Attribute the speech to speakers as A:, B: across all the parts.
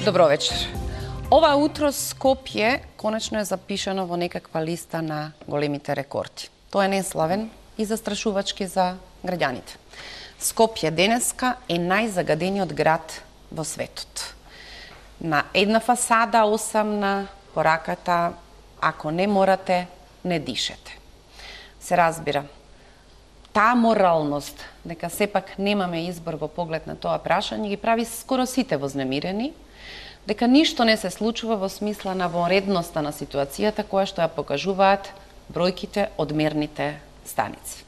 A: Добро вечер. Ова утро Скопје конечно е запишано во некаква листа на големите рекорди. Тоа е неславен и застрашувачки за граѓаните. Скопје денеска е најзагадениот град во светот. На една фасада 8 на пораката, ако не морате, не дишете. Се разбира, таа моралност, дека сепак немаме избор во поглед на тоа прашање, ги прави скоро сите вознемирени, дека ништо не се случува во смисла на вонредноста на ситуацијата која што ја покажуваат бројките од мерните станици.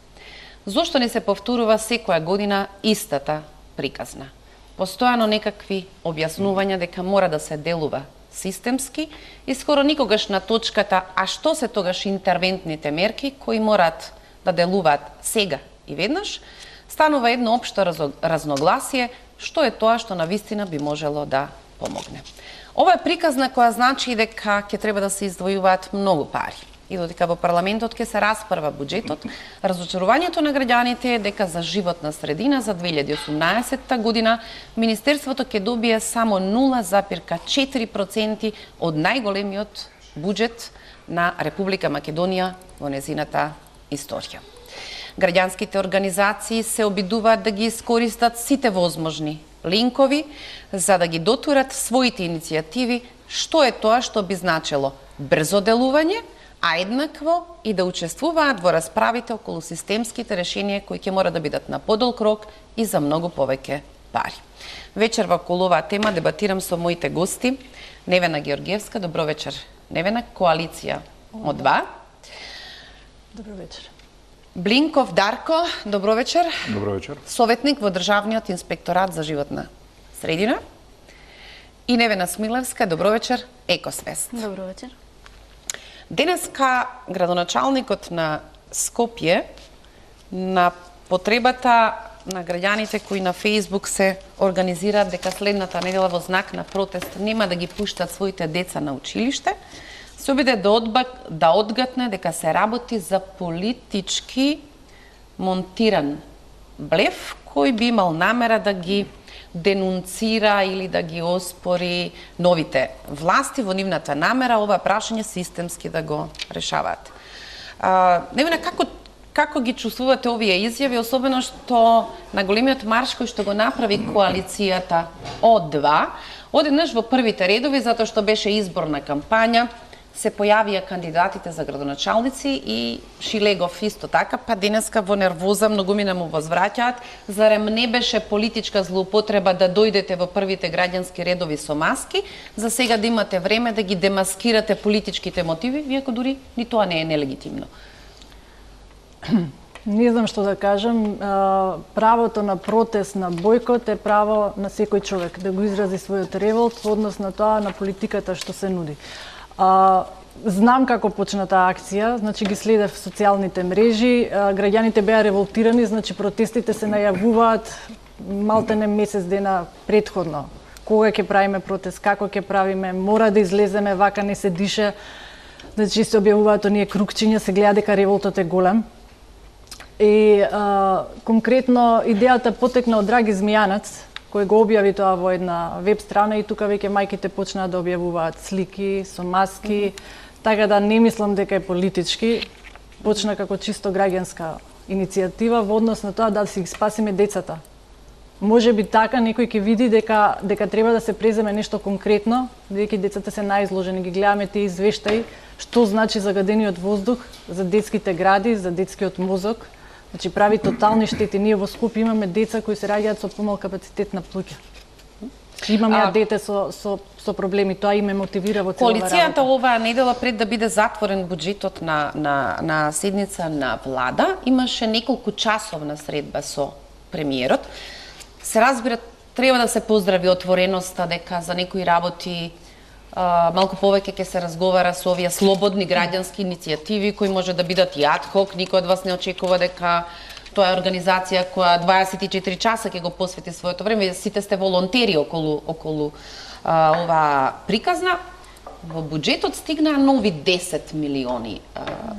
A: Зошто не се повторува секоја година истата приказна? Постојано некакви објаснувања дека мора да се делува системски и скоро никогаш на точката а што се тогаш интервентните мерки кои морат да делуваат сега и веднаш, станува едно општо разногласие што е тоа што навистина би можело да помогне. Ова е приказна која значи дека ќе треба да се издвојуваат многу пари и додека во парламентот ќе се распрва буџетот, разочарувањето на граѓаните е дека за животна средина за 2018 година Министерството ќе добие само 0,4% од најголемиот буџет на Република Македонија во незината историја. Граѓанските организации се обидуваат да ги искористат сите возможни линкови за да ги дотурат своите иницијативи, што е тоа што би значело брзо делување, а еднакво и да учествуваат во расправите околу системските решенија кои ќе мора да бидат на подолг рок и за многу повеќе пари. Вечер во околу оваа тема дебатирам со моите гости. Невена Георгиевска, добро вечер. Невена, коалиција од два.
B: Добро вечер.
A: Блинков Дарко, добро вечер.
C: Добро вечер.
A: Советник во Државниот инспекторат за животна средина. И Невена Смилевска, добро вечер, Екосвест.
B: Добро вечер.
A: Денеска градоначалникот на Скопје на потребата на граѓаните кои на Фејсбук се организираат дека следната недела во знак на протест нема да ги пуштат своите деца на училиште, се обиде да одгатне дека се работи за политички монтиран блеф кој би имал намера да ги денунцира или да ги оспори новите власти во нивната намера ова прашање системски да го решаваат. Невина, како ги чувствувате овие изјави, особено што на големиот марш кој што го направи коалицијата О2, одеднаш во првите редови, затоа што беше изборна кампања, се појавија кандидатите за градоначалници и Шилегов исто така, па денеска во нервоза многумина му возвраќаат, зарем не беше политичка злоупотреба да дојдете во првите граѓански редови со маски, за сега да имате време да ги демаскирате политичките мотиви, иако дури ни тоа не е нелегитимно.
B: Не знам што да кажам, правото на протест, на бојкот е право на секој човек да го изрази својот револт во однос на тоа на политиката што се нуди. Знам како почна таа акција, значи ги следев социјалните мрежи, граѓаните беа револтирани, значи протестите се најавуваат малтене месец дена претходно. Кога ќе правиме протест, како ќе правиме, мора да излеземе, вака не се дише. Значи се објавуваат оние кругчиња, се гледа дека револтот е голем. И конкретно идејата потекна од Драги Змијанац, кој го објави тоа во една веб страна и тука веќе мајките почнаа да објавуваат слики со маски, така да не мислам дека е политички, почна како чисто граѓанска иницијатива во однос на тоа да си ги спасиме децата. Може би така некој ќе види дека треба да се преземе нешто конкретно, бидејќи децата се најизложени, ги гледаме тие извештаи, што значи загадениот воздух за детските гради, за детскиот мозок. Значи прави тотални штети. Ние во Скопје имаме деца кои се раѓаат со помал капацитет на плуќа. Имаме дете со проблеми, тоа им мотивира во целава работа.
A: Коалицијата оваа недела пред да биде затворен буџетот на седница на влада, имаше неколку часовна средба со премиерот. Се разбира, треба да се поздрави отвореноста дека за некои работи малку повеќе ќе се разговара со овие слободни граѓански иницијативи кои може да бидат и ад хок, никој од вас не очекува дека тоа е организација која 24 часа ќе го посвети своето време, сите сте волонтери околу оваа приказна. Во буџетот стигнаа нови 10 милиони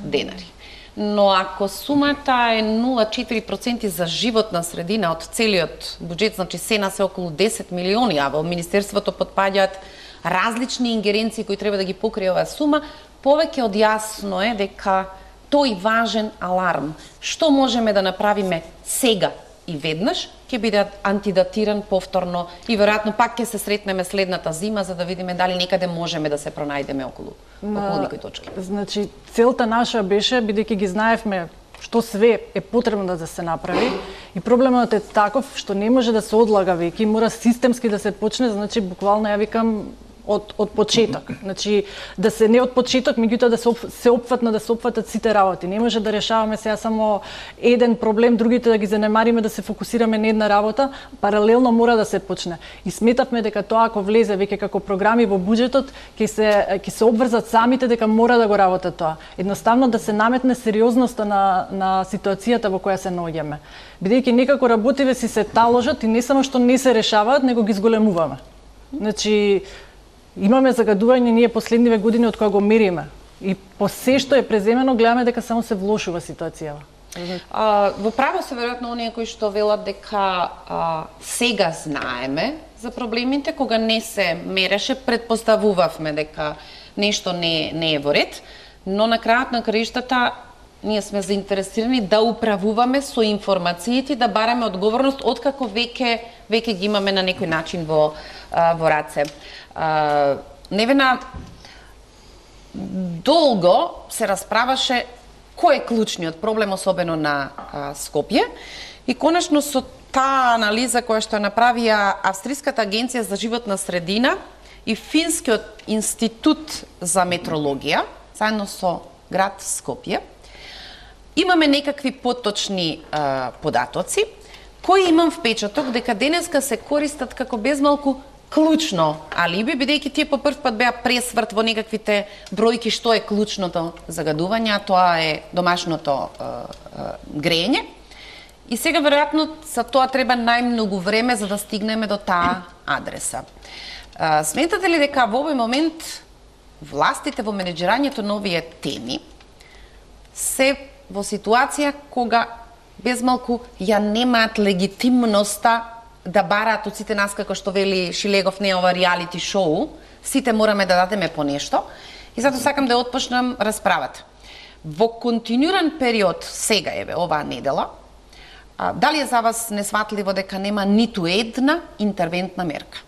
A: денари. но ако сумата е 0,4% за животна средина од целиот буџет, значи се на се околу 10 милиони, а во Министерството потпаѓаат различни ингеренции кои треба да ги покрие оваа сума, повеќе од јасно е дека тој важен аларм. Што можеме да направиме сега и веднаш, ќе биде антидатиран повторно и веројатно пак ќе се сретнеме следната зима за да видиме дали некаде можеме да се пронајдеме околу некои точки.
B: Значи, целта наша беше, бидејќи ги знаевме што све е потребно да се направи и проблемот е таков што не може да се одлага веќе, мора системски да се почне, значи буквално ја викам од почеток. Значи да се не од почеток, меѓутоа да се опфатно да се опфатат сите работи. Не може да решаваме сега само еден проблем, другите да ги занемариме, да се фокусираме на една работа, паралелно мора да се почне. И сметавме дека тоа ако влезе веќе како програми во буџетот, ќе се обврзат самите дека мора да го работат тоа. Едноставно да се наметне сериозноста на ситуацијата во која се наоѓаме. Бидејќи некако работиве си се таложат и не само што не се решаваат, него ги зголемуваме. Значи имаме загадување ние последниве години од кога го мериме. И по се што е преземено, гледаме дека само се влошува ситуацијава.
A: Во право се веројатно оние кои што велат дека сега знаеме за проблемите, кога не се мереше, предпоставувавме дека нешто не е во ред, но на крајот на краиштата ние сме заинтересирани да управуваме со информациите, да бараме одговорност откако веќе ги имаме на некој начин во раце. Невена долго се расправаше кој е клучниот проблем, особено на Скопје, и конечно со таа анализа која што направија Австриската агенција за животна средина и Финскиот институт за метрологија, заедно со град Скопје, имаме некакви поточни податоци, кои имам впечаток дека денеска се користат како безмалку клучно алиби, бидејќи тие по прв пат беа пресврт во некаквите бројки што е клучното загадување, а тоа е домашното грејење. И сега веројатно за тоа треба најмногу време за да стигнеме до таа адреса. Сметате ли дека во овој момент властите во менеџирањето на овие теми се во ситуација кога безмалку ја немаат легитимноста да бараат од сите нас, како што вели Шилегов, не ова реалити шоу, сите мораме да дадеме по нешто, и затоа сакам да отпочнам расправата. Во континуиран период, сега еве, оваа недела, дали е за вас несватливо дека нема ниту една интервентна мерка?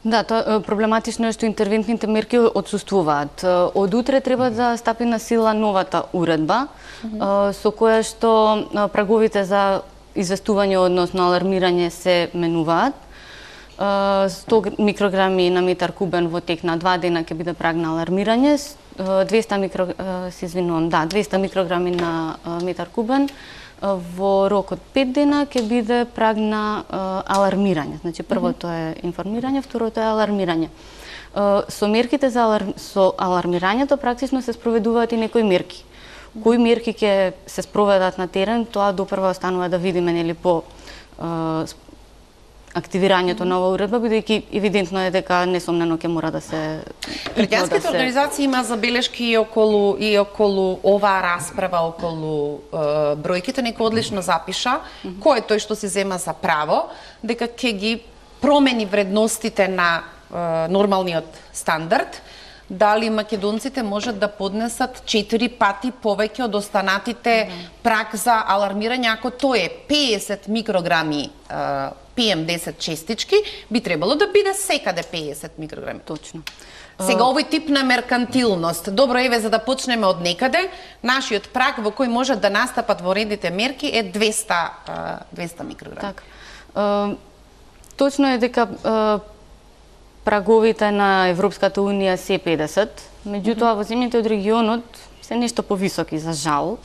C: Да, тоа проблематично е што интервентните мерки отсуствуваат. Од утре треба да стапи на сила новата уредба, со која што праговите за известување, односно алармирање се менуваат. 100 микрограми на метар кубен во тек на 2 дена ќе биде праг на алармирање, 200 микрограми на метар кубен во рок од 5 дена ќе биде праг на алармирање. Значи првото е информирање, второто е алармирање. Со мерките со алармирањето практично се спроведуваат и некои мерки. Кои мерки ќе се спроведат на терен, тоа допрва останува да видиме, нели, по активирањето на оваа уредба, бидејќи евидентно е дека несомнено ќе мора да се...
A: Граѓанските организации има забелешки и околу оваа расправа, околу бројките, некој одлично запиша, кој е тој што се зема за право, дека ќе ги промени вредностите на нормалниот стандард, дали македонците можат да поднесат 4 пати повеќе од останатите праг за алармирање, ако тој е 50 микрограми PM10 честички, би требало да биде секаде 50 микрограми.
C: Точно.
A: Сега овој тип на меркантилност, добро еве за да почнеме од некаде, нашиот праг во кој можат да настапат воредните мерки е 200 микрограми.
C: Така. Точно е дека праговите на Европската Унија се 50, меѓутоа во земјите од регионот се нешто повисоки, за жал.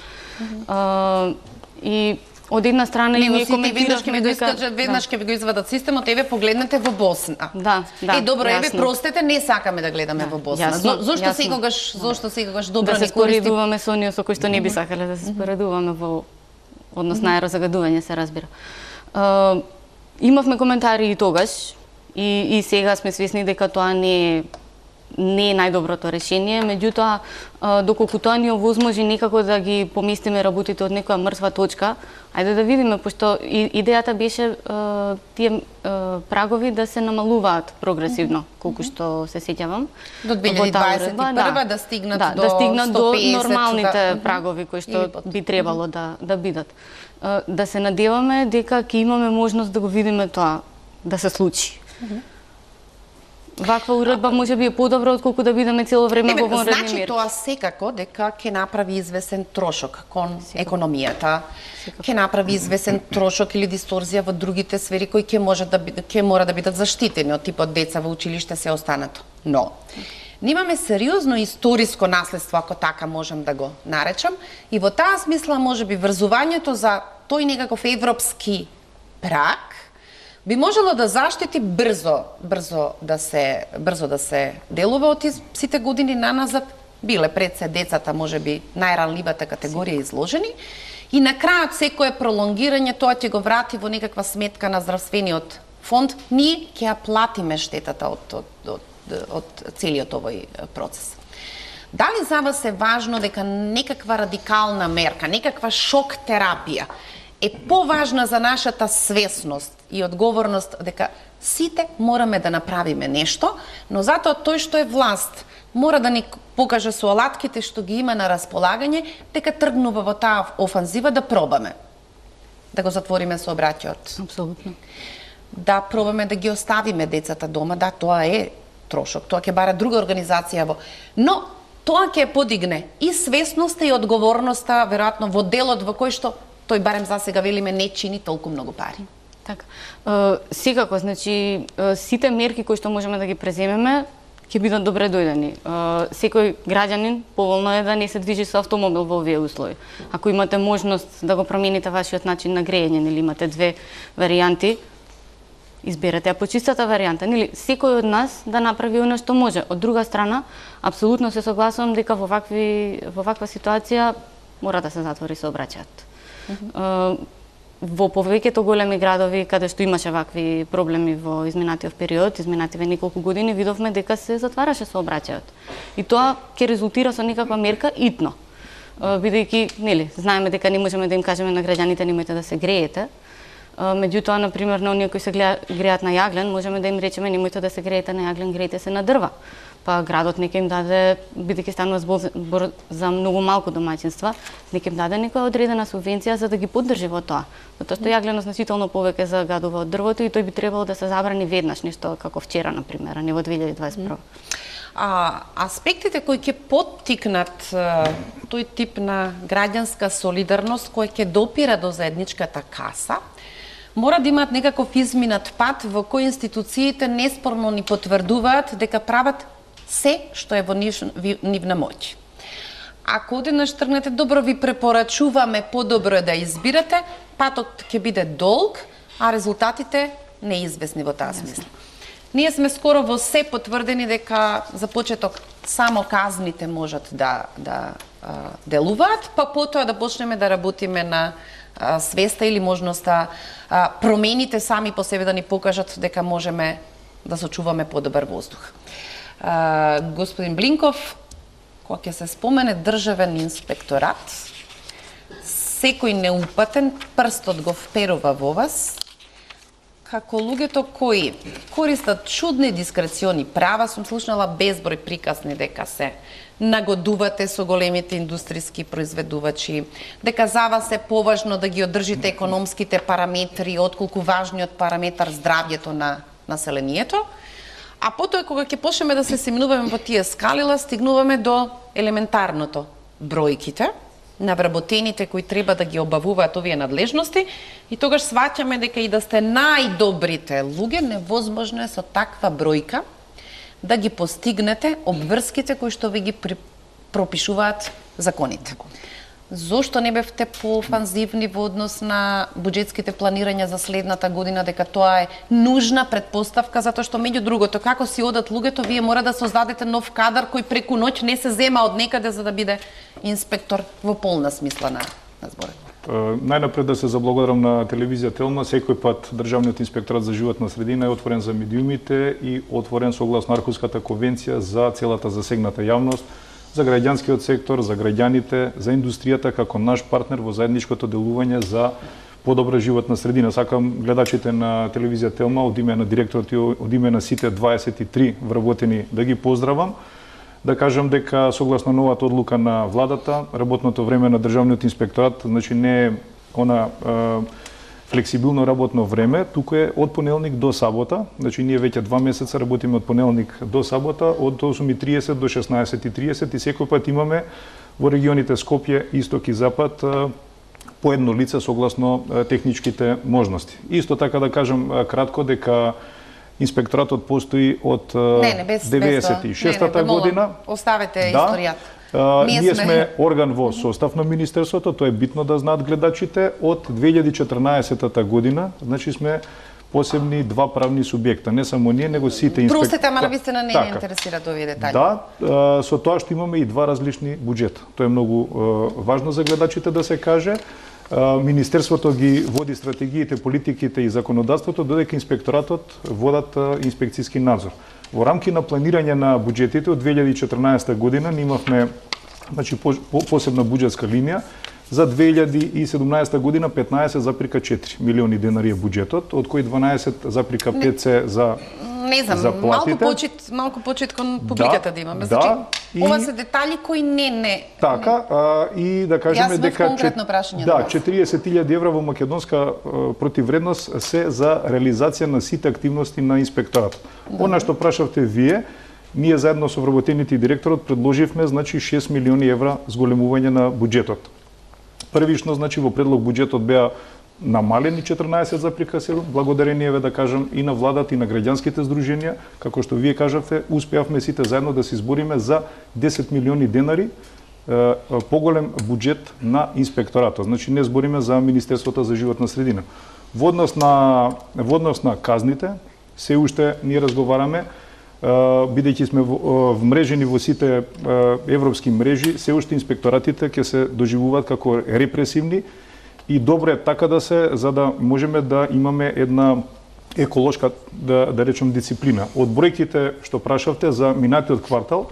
C: И од една страна и ние коментиравме дека
A: веднаш ќе ви го извадат системот, еве погледнете во Босна.
C: Да,
A: добро, еве простете, не сакаме да гледаме во Босна. Зошто секогаш добро
C: да се споредуваме со оние со кои што не би сакале да се споредуваме во однос на аерозагадување, се разбира. Имавме коментари и тогаш, и сега сме свесни дека тоа не е не е најдоброто решение, меѓутоа доколку тоа ни овозможи некако да ги поместиме работите од некоја мртва точка, ајде да видиме, пошто идејата беше тие прагови да се намалуваат прогресивно, колку што се сеќавам.
A: До 2021 да стигнат до 150,
C: нормалните прагови кои што би требало да бидат. Да се надеваме дека ќе имаме можност да го видиме тоа да се случи. Ваква уредба може би е подобра отколку да бидеме цело време во вонредни мерки.
A: Значи тоа секако дека ќе направи извесен трошок кон економијата, ќе направи извесен трошок или дисторзија во другите сфери кои ќе мора да бидат заштитени од типот деца во училиште се останато. Но имаме сериозно историско наследство, ако така можам да го наречам, и во таа смисла можеби врзувањето за тој некаков европски праг би можело да заштити брзо да се делува од сите години наназад. Биле пред се децата можеби најранливата категорија изложени и на крајот секое пролонгирање тоа ќе го врати во некаква сметка на здравствениот фонд. Ние ќе ја платиме штетата од целиот овој процес. Дали за вас е важно дека некаква радикална мерка, некаква шок терапија е поважна за нашата свесност и одговорност дека сите мораме да направиме нешто, но затоа тој што е власт мора да ни покаже со алатките што ги има на располагање дека тргнува во таа офанзива да пробаме да го затвориме сообраќајот.
C: Апсолутно.
A: Да пробаме да ги оставиме децата дома, да, тоа е трошок, тоа ќе бара друга организација но тоа ќе подигне и свесноста и одговорноста веројатно во делот во кој што тој барем за сега велиме не чини толку многу пари.
C: Така. Секако, значи сите мерки кои што можеме да ги преземеме ќе бидат добре дојдени. Секој граѓанин поволно е да не се движи со автомобил во овие услови. Ако имате можност да го промените вашиот начин на грејење, нели имате две варијанти, изберете ја почистата варијанта, нели секој од нас да направи она што може. Од друга страна, апсолутно се согласувам дека во ваква ситуација мора да се затвори сообраќајот. Во повеќето големи градови каде што имаше вакви проблеми во изминатиот период, изминативе неколку години, видовме дека се затвараше сообраќајот. И тоа ќе резултира со некаква мерка итно. Бидејќи, нели, знаеме дека не можеме да им кажеме на граѓаните немојте да се греете. Меѓутоа, на пример, на оние кои се греат на јаглен, можеме да им речеме немојте да се греете на јаглен, греете се на дрва. Па градот нека им даде, бидејќи станува збор за многу малку домаќинства, нека им даде некоја одредена субвенција за да ги поддржи во тоа. Затоа што јагленот значително повеќе загадува од дрвото и тој би требало да се забрани веднаш, нешто како вчера на пример, а не во 2021.
A: Аспектите кои ќе поттикнат тој тип на граѓанска солидарност кој ќе допира до заедничката каса, мора да имаат некаков изминат пат во кој институциите неспорно ни потврдуваат дека прават се што е во нивна моќ. Ако одеднаш тргнете, добро ви препорачуваме, подобро е да избирате, патот ќе биде долг, а резултатите неизвестни во таа смисла. Ние сме скоро во се потврдени дека за почеток само казните можат да делуваат, па потоа да почнеме да работиме на свеста или можноста промените сами по себе да ни покажат дека можеме да сочуваме подобар воздух. Господин Блинков, кога ќе се спомене државен инспекторат, секој неупатен прстот го вперува во вас, како луѓето кои користат чудни дискрециони права, сум слушнала безброј приказни дека се нагодувате со големите индустријски произведувачи, дека за вас е поважно да ги одржите економските параметри отколку важниот параметар здравјето на населението, а потоа кога ќе почнеме да се семнуваме во тие скалила, стигнуваме до елементарното бројките на вработените кои треба да ги обавуваат овие надлежности и тогаш сваќаме дека и да сте најдобрите луѓе, невозможно е со таква бројка да ги постигнете обврските кои што ви ги пропишуваат законите. Зошто не бевте поофанзивни во однос на буџетските планирања за следната година, дека тоа е нужна предпоставка, затоа што меѓу другото, како си одат луѓето, вие мора да создадете нов кадар кој преку ноќ не се зема од некаде за да биде инспектор во полна смисла на зборот.
D: Најнапред да се заблагодарам на телевизија Телма. Секој пат Државниот инспекторат за животна средина е отворен за медиумите и отворен согласно Архуската конвенција за целата засегната јавност, за граѓанскиот сектор, за граѓаните, за индустријата како наш партнер во заедничкото делување за подобра животна средина. Сакам гледачите на телевизија Телма од име на директорот и од име на сите 23 вработени да ги поздравам. Да кажам дека согласно новата одлука на владата, работното време на Државниот инспекторат, значи не е она флексибилно работно време, туку е од понеделник до сабота. Значи ние веќе 2 месеца работиме од понеделник до сабота, од 8:30 до 16:30 и секој пат имаме во регионите Скопје, Исток и Запад по едно лице согласно техничките можности. Исто така да кажам кратко дека инспекторатот постои од 96-та година.
A: Оставете историјата.
D: Ние сме орган во состав на Министерството, тоа е битно да знаат гледачите, од 2014 година, значи сме посебни два правни субјекта, не само ние, него сите инспектори.
A: Простете, ама навистина не ме интересираат овие детали.
D: Да, со тоа што имаме и два различни буџета. Тоа е многу важно за гледачите да се каже. Министерството ги води стратегиите, политиките и законодавството, додека инспекторатот водат инспекцијски надзор. Во рамки на планирање на буџетите од 2014 година ние имавме значи посебна буџетска линија за 2017 година 15,4 милиони денари е буџетот, од кои 12,5 се за
A: не знам,
D: за
A: малку почит кон публиката да имаме. Значи, ова се детали кои не.
D: Така, и да кажеме дека
A: 40.000
D: евра во македонска противвредност се за реализација на сите активности на инспекторатот. Она што прашавте вие, ние заедно со вработените и директорот предложивме значи 6 милиони евра зголемување на буџетот. Првично значи во предлог буџетот беа намалени 14,7, благодарение да кажам и на владата и на граѓанските здруженија, како што вие кажавте, успеавме сите заедно да се избориме за 10 милиони денари поголем буџет на инспекторатот. Значи не збориме за Министерството за животна средина. Во однос на казните, се уште ние разговараме, бидејќи сме вмрежени во сите европски мрежи, се уште инспекторатите ќе се доживуваат како репресивни и добро е така да се, за да можеме да имаме една еколошка, да речем, дисциплина. Од бројките што прашавте за минатиот квартал,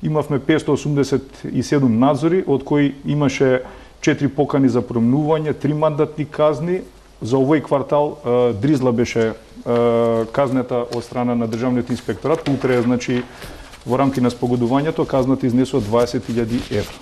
D: имавме 587 надзори, од кои имаше 4 покани за промнување, 3 мандатни казни. За овој квартал дризла беше казната од страна на Државниот инспекторат. Утре, значи, во рамки на спогодувањето, казната изнесува 20.000 евра.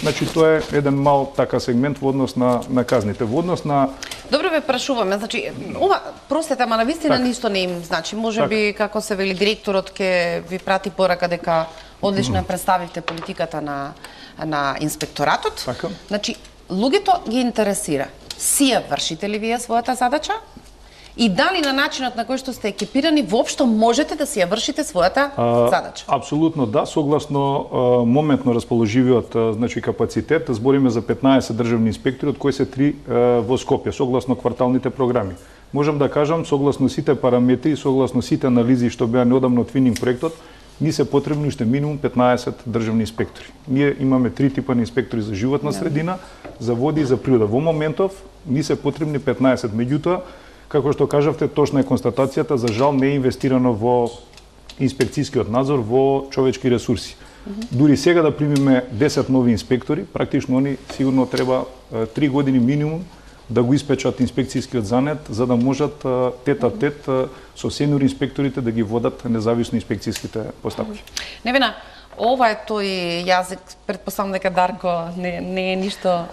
D: Значи, тоа е еден мал така сегмент во однос на казните. Во однос на...
A: Добро ве прашуваме, значи, ова, простете, ама навистина ништо не им значи. Може би, како се вели, директорот ќе ви прати порака дека одлично представивте политиката на инспекторатот.
D: Така.
A: Значи, луѓето ги интересира. Си ја вршите ли вие својата задача? И дали на начинот на кој што сте екипирани воопшто можете да си ја вршите својата задача?
D: Апсолутно да, согласно моментно расположивиот значи капацитет, збориме за 15 државни инспектори, од кои се 3 во Скопје, согласно кварталните програми. Можам да кажам, согласно сите параметри, согласно сите анализи што беа неодамно твининг проектот, ни се потребни уште минимум 15 државни инспектори. Ние имаме 3 типа на инспектори за животна средина, за води и за природа. Во моментов ни се потребни 15, меѓутоа, како што кажавте, точна е констатацијата, за жал не е инвестирано во инспекцијскиот надзор, во човечки ресурси. Дури сега да примиме 10 нови инспектори, практично они сигурно треба 3 години минимум да го испечат инспекцијскиот занет, за да можат тет-а-тет со сениор инспекторите да ги водат независно инспекцијските постапки.
A: Невена, ова е тој јазик, претпоставам дека Дарко не е ништо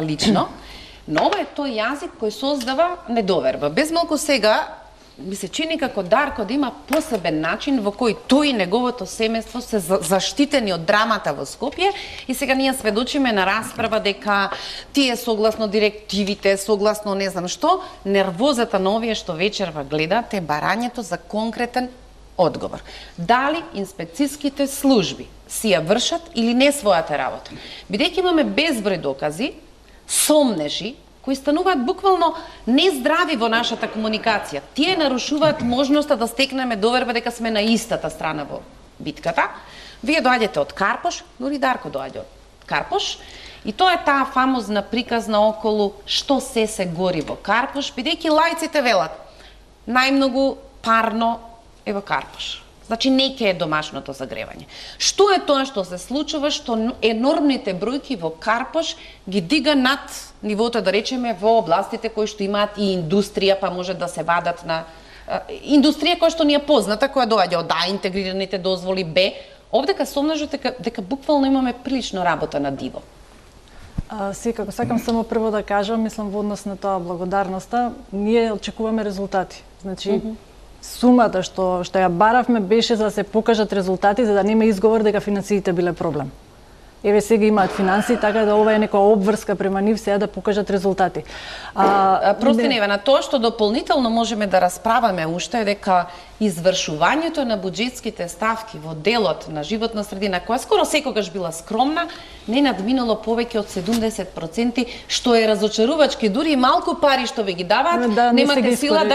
A: лично, но ова е тој јазик кој создава недоверба. Без малку сега ми се чини како Дарко да има посебен начин во кој тој и неговото семејство се заштитени од драмата во Скопје и сега ние сведочиме на расправа дека тие согласно директивите, согласно не знам што, нервозата на овие што вечерва гледат е барањето за конкретен одговор. Дали инспекцијските служби си ја вршат или не својата работа? Бидејќи имаме безброј докази, сомнежи, кои стануваат буквално нездрави во нашата комуникација. Тие нарушуваат можноста да стекнеме доверба дека сме на истата страна во битката. Вие доаѓате од Карпош, дори Дарко доаѓа од Карпош, И тоа е таа фамозна приказна околу што се гори во Карпош, бидејќи лаиците велат најмногу парно е во Карпош. Значи, неќе е домашното загревање. Што е тоа што се случува, што енормните бројки во Карпош ги дига над нивото, да речеме, во областите кои што имаат и индустрија, па може да се вадат на индустрија која што ни е позната, која доаѓа од интегрираните дозволи, Б, овдека сомнажот дека буквално имаме прилично работа на диво.
B: Секако, сакам само прво да кажам, мислам во однос на тоа благодарноста, ние очекуваме резултати. Значи, сумата што ја баравме беше за да се покажат резултати, за да нема изговор дека финансиите биле проблем. Еве сега имаат финансии, така да ова е некоја обврска према нив сега да покажат резултати.
A: Прости, Невена, тоа што дополнително можеме да расправаме уште е дека извршувањето на буџетските ставки во делот на животна средина, која скоро секогаш била скромна, не надминало повеќе од 70%, што е разочарувачки. Дури и малку пари што ви ги даваат, немате сила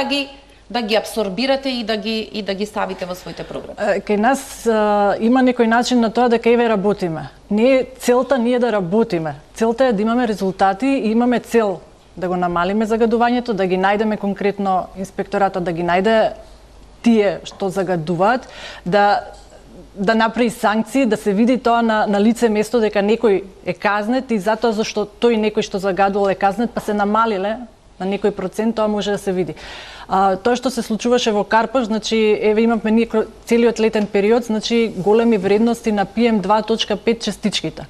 A: да ги абсорбирате и да ги ставите во своите програми.
B: Кај нас има некој начин на тоа дека еве работиме. Целта ние да работиме. Целта е да имаме резултати и имаме цел да го намалиме загадувањето, да ги најдеме конкретно инспекторатот, да ги најде тие што загадуваат, да направи санкции, да се види тоа на лице место дека некој е казнет и затоа зашто тој некој што загадувал е казнет, па се намалиле на некој процент, тоа може да се види. Тоа што се случуваше во Карпош, значи еве имавме ние целиот летен период, значи големи вредности на PM2.5 частичките.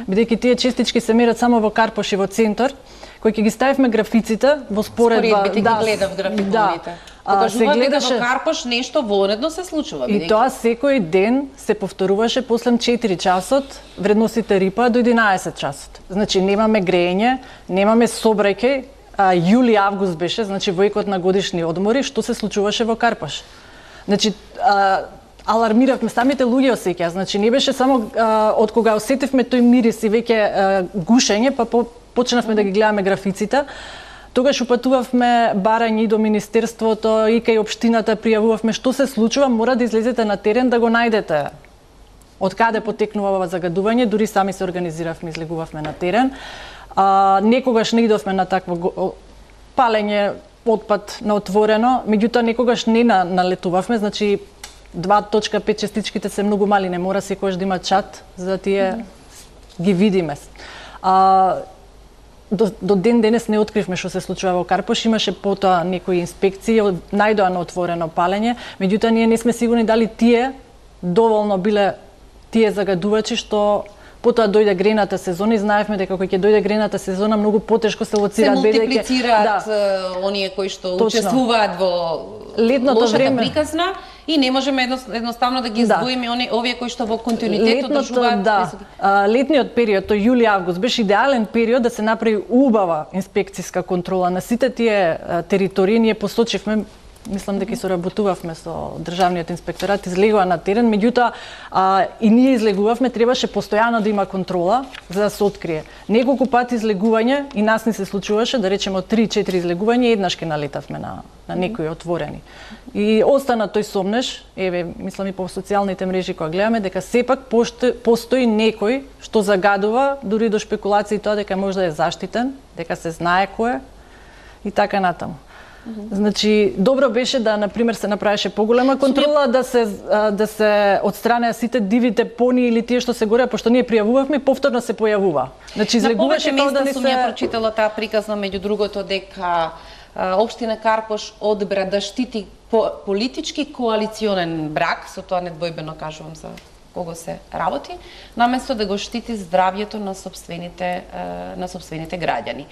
B: Бидејќи тие частички се мерат само во Карпош и во центар, кои ќе ги ставивме графиците во споредба,
A: ги гледав графиконите. Покажуваат дека во Карпош нешто воредно се случува.
B: И тоа секој ден се повторуваше после 4 часот, вредностите рипаа до 11 часот. Значи немаме грејење, немаме собрајке. Јули-август беше, значи војкот на годишни одмори, што се случуваше во Карпош. Значи, алармиравме, самите луѓе осеќаа, значи не беше само од кога осетивме тој мирис и веќе гушење, па почнавме да ги гледаме графиците. Тогаш упатувавме барање и до Министерството и кај општината пријавувавме што се случува, мора да излезете на терен да го најдете. Од каде потекнува ова загадување, дури сами се организиравме, излегувавме на терен. Некогаш не идовме на такво палење отпад на отворено, меѓутоа некогаш не налетувавме, значи 2.5 частичките се многу мали, не мора секогаш да има чат за да тие ги видиме. До ден денес не откривме што се случува во Карпош, имаше потоа некои инспекции, најдоа на отворено палење, меѓутоа ние не сме сигурни дали тие доволно биле тие загадувачи што потоа дојде грејната сезона и знаевме дека кога ќе дојде грејната сезона многу потешко се лоцираат,
A: бидејќи се мултиплицираат оние кои што учествуваат во летното време приказна и не можеме едноставно да ги издвоиме овие кои што во континуитет одржуваат.
B: Летниот период, тој јули-август беше идеален период да се направи убава инспекциска контрола на сите тие територии. Ние посочивме, мислам дека соработувавме со Државниот инспекторат, излегува на терен, меѓутоа и ние излегувавме, требаше постојано да има контрола за да се открие. Неколку пати излегување и нас не се случуваше, да речеме од 3-4 излегувања еднаш ке налетавме на некои отворени. И остана тој сомнеж, еве, мислам и по социјалните мрежи кога гледаме, дека сепак постои некој што загадува, дури до шпекулации тоа дека може да е заштитен, дека се знае кој е и така натаму. Значи, добро беше да, например, се направеше поголема контрола, да се отстранеа сите дивите пони или тие што се горе, пошто ние пријавувавме, повторно се појавува. Значи, излегуваше
A: како да не се... Ја прочитала таа приказна, меѓу другото, дека Општина Карпош одбра да штити политички коалиционен брак, со тоа недвојбено кажувам за кого се работи, наместо да го штити здравјето на сопствените граѓани.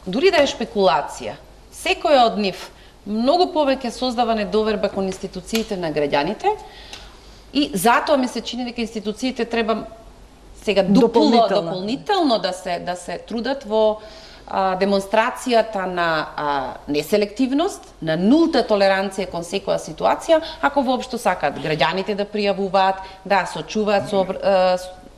A: Дури да е шпекулација, секој од нив многу повеќе создава недоверба кон институциите на граѓаните и затоа ми се чини дека институциите треба сега дополнително да се трудат во демонстрацијата на неселективност, на нулта толеранција кон секоја ситуација, ако воопшто сакаат граѓаните да пријавуваат, да сочуваат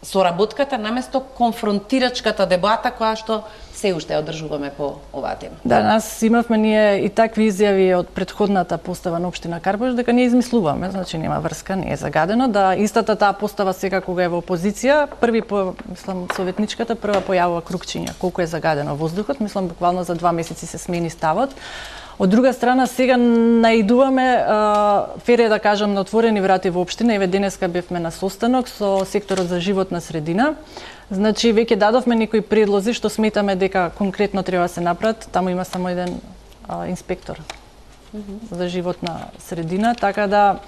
A: соработката наместо конфронтирачката дебата која што се уште одржуваме по оваа тема.
B: Да, нас имавме ние и такви изјави од претходната постава на општина Карпош дека не измислуваме, значи нема врска, не е загадено, да истата таа постава сега кога е во опозиција, мислам советничката прва појавува крукчиња, колку е загадено воздухот, мислам буквално за 2 месеци се смени ставот. Од друга страна, сега наидуваме, фере да кажам, на отворени врати во општина. Еве денеска бевме на состанок со секторот за животна средина. Значи, веќе дадовме некои предлози што сметаме дека конкретно треба да се направат. Таму има само еден инспектор за животна средина, така да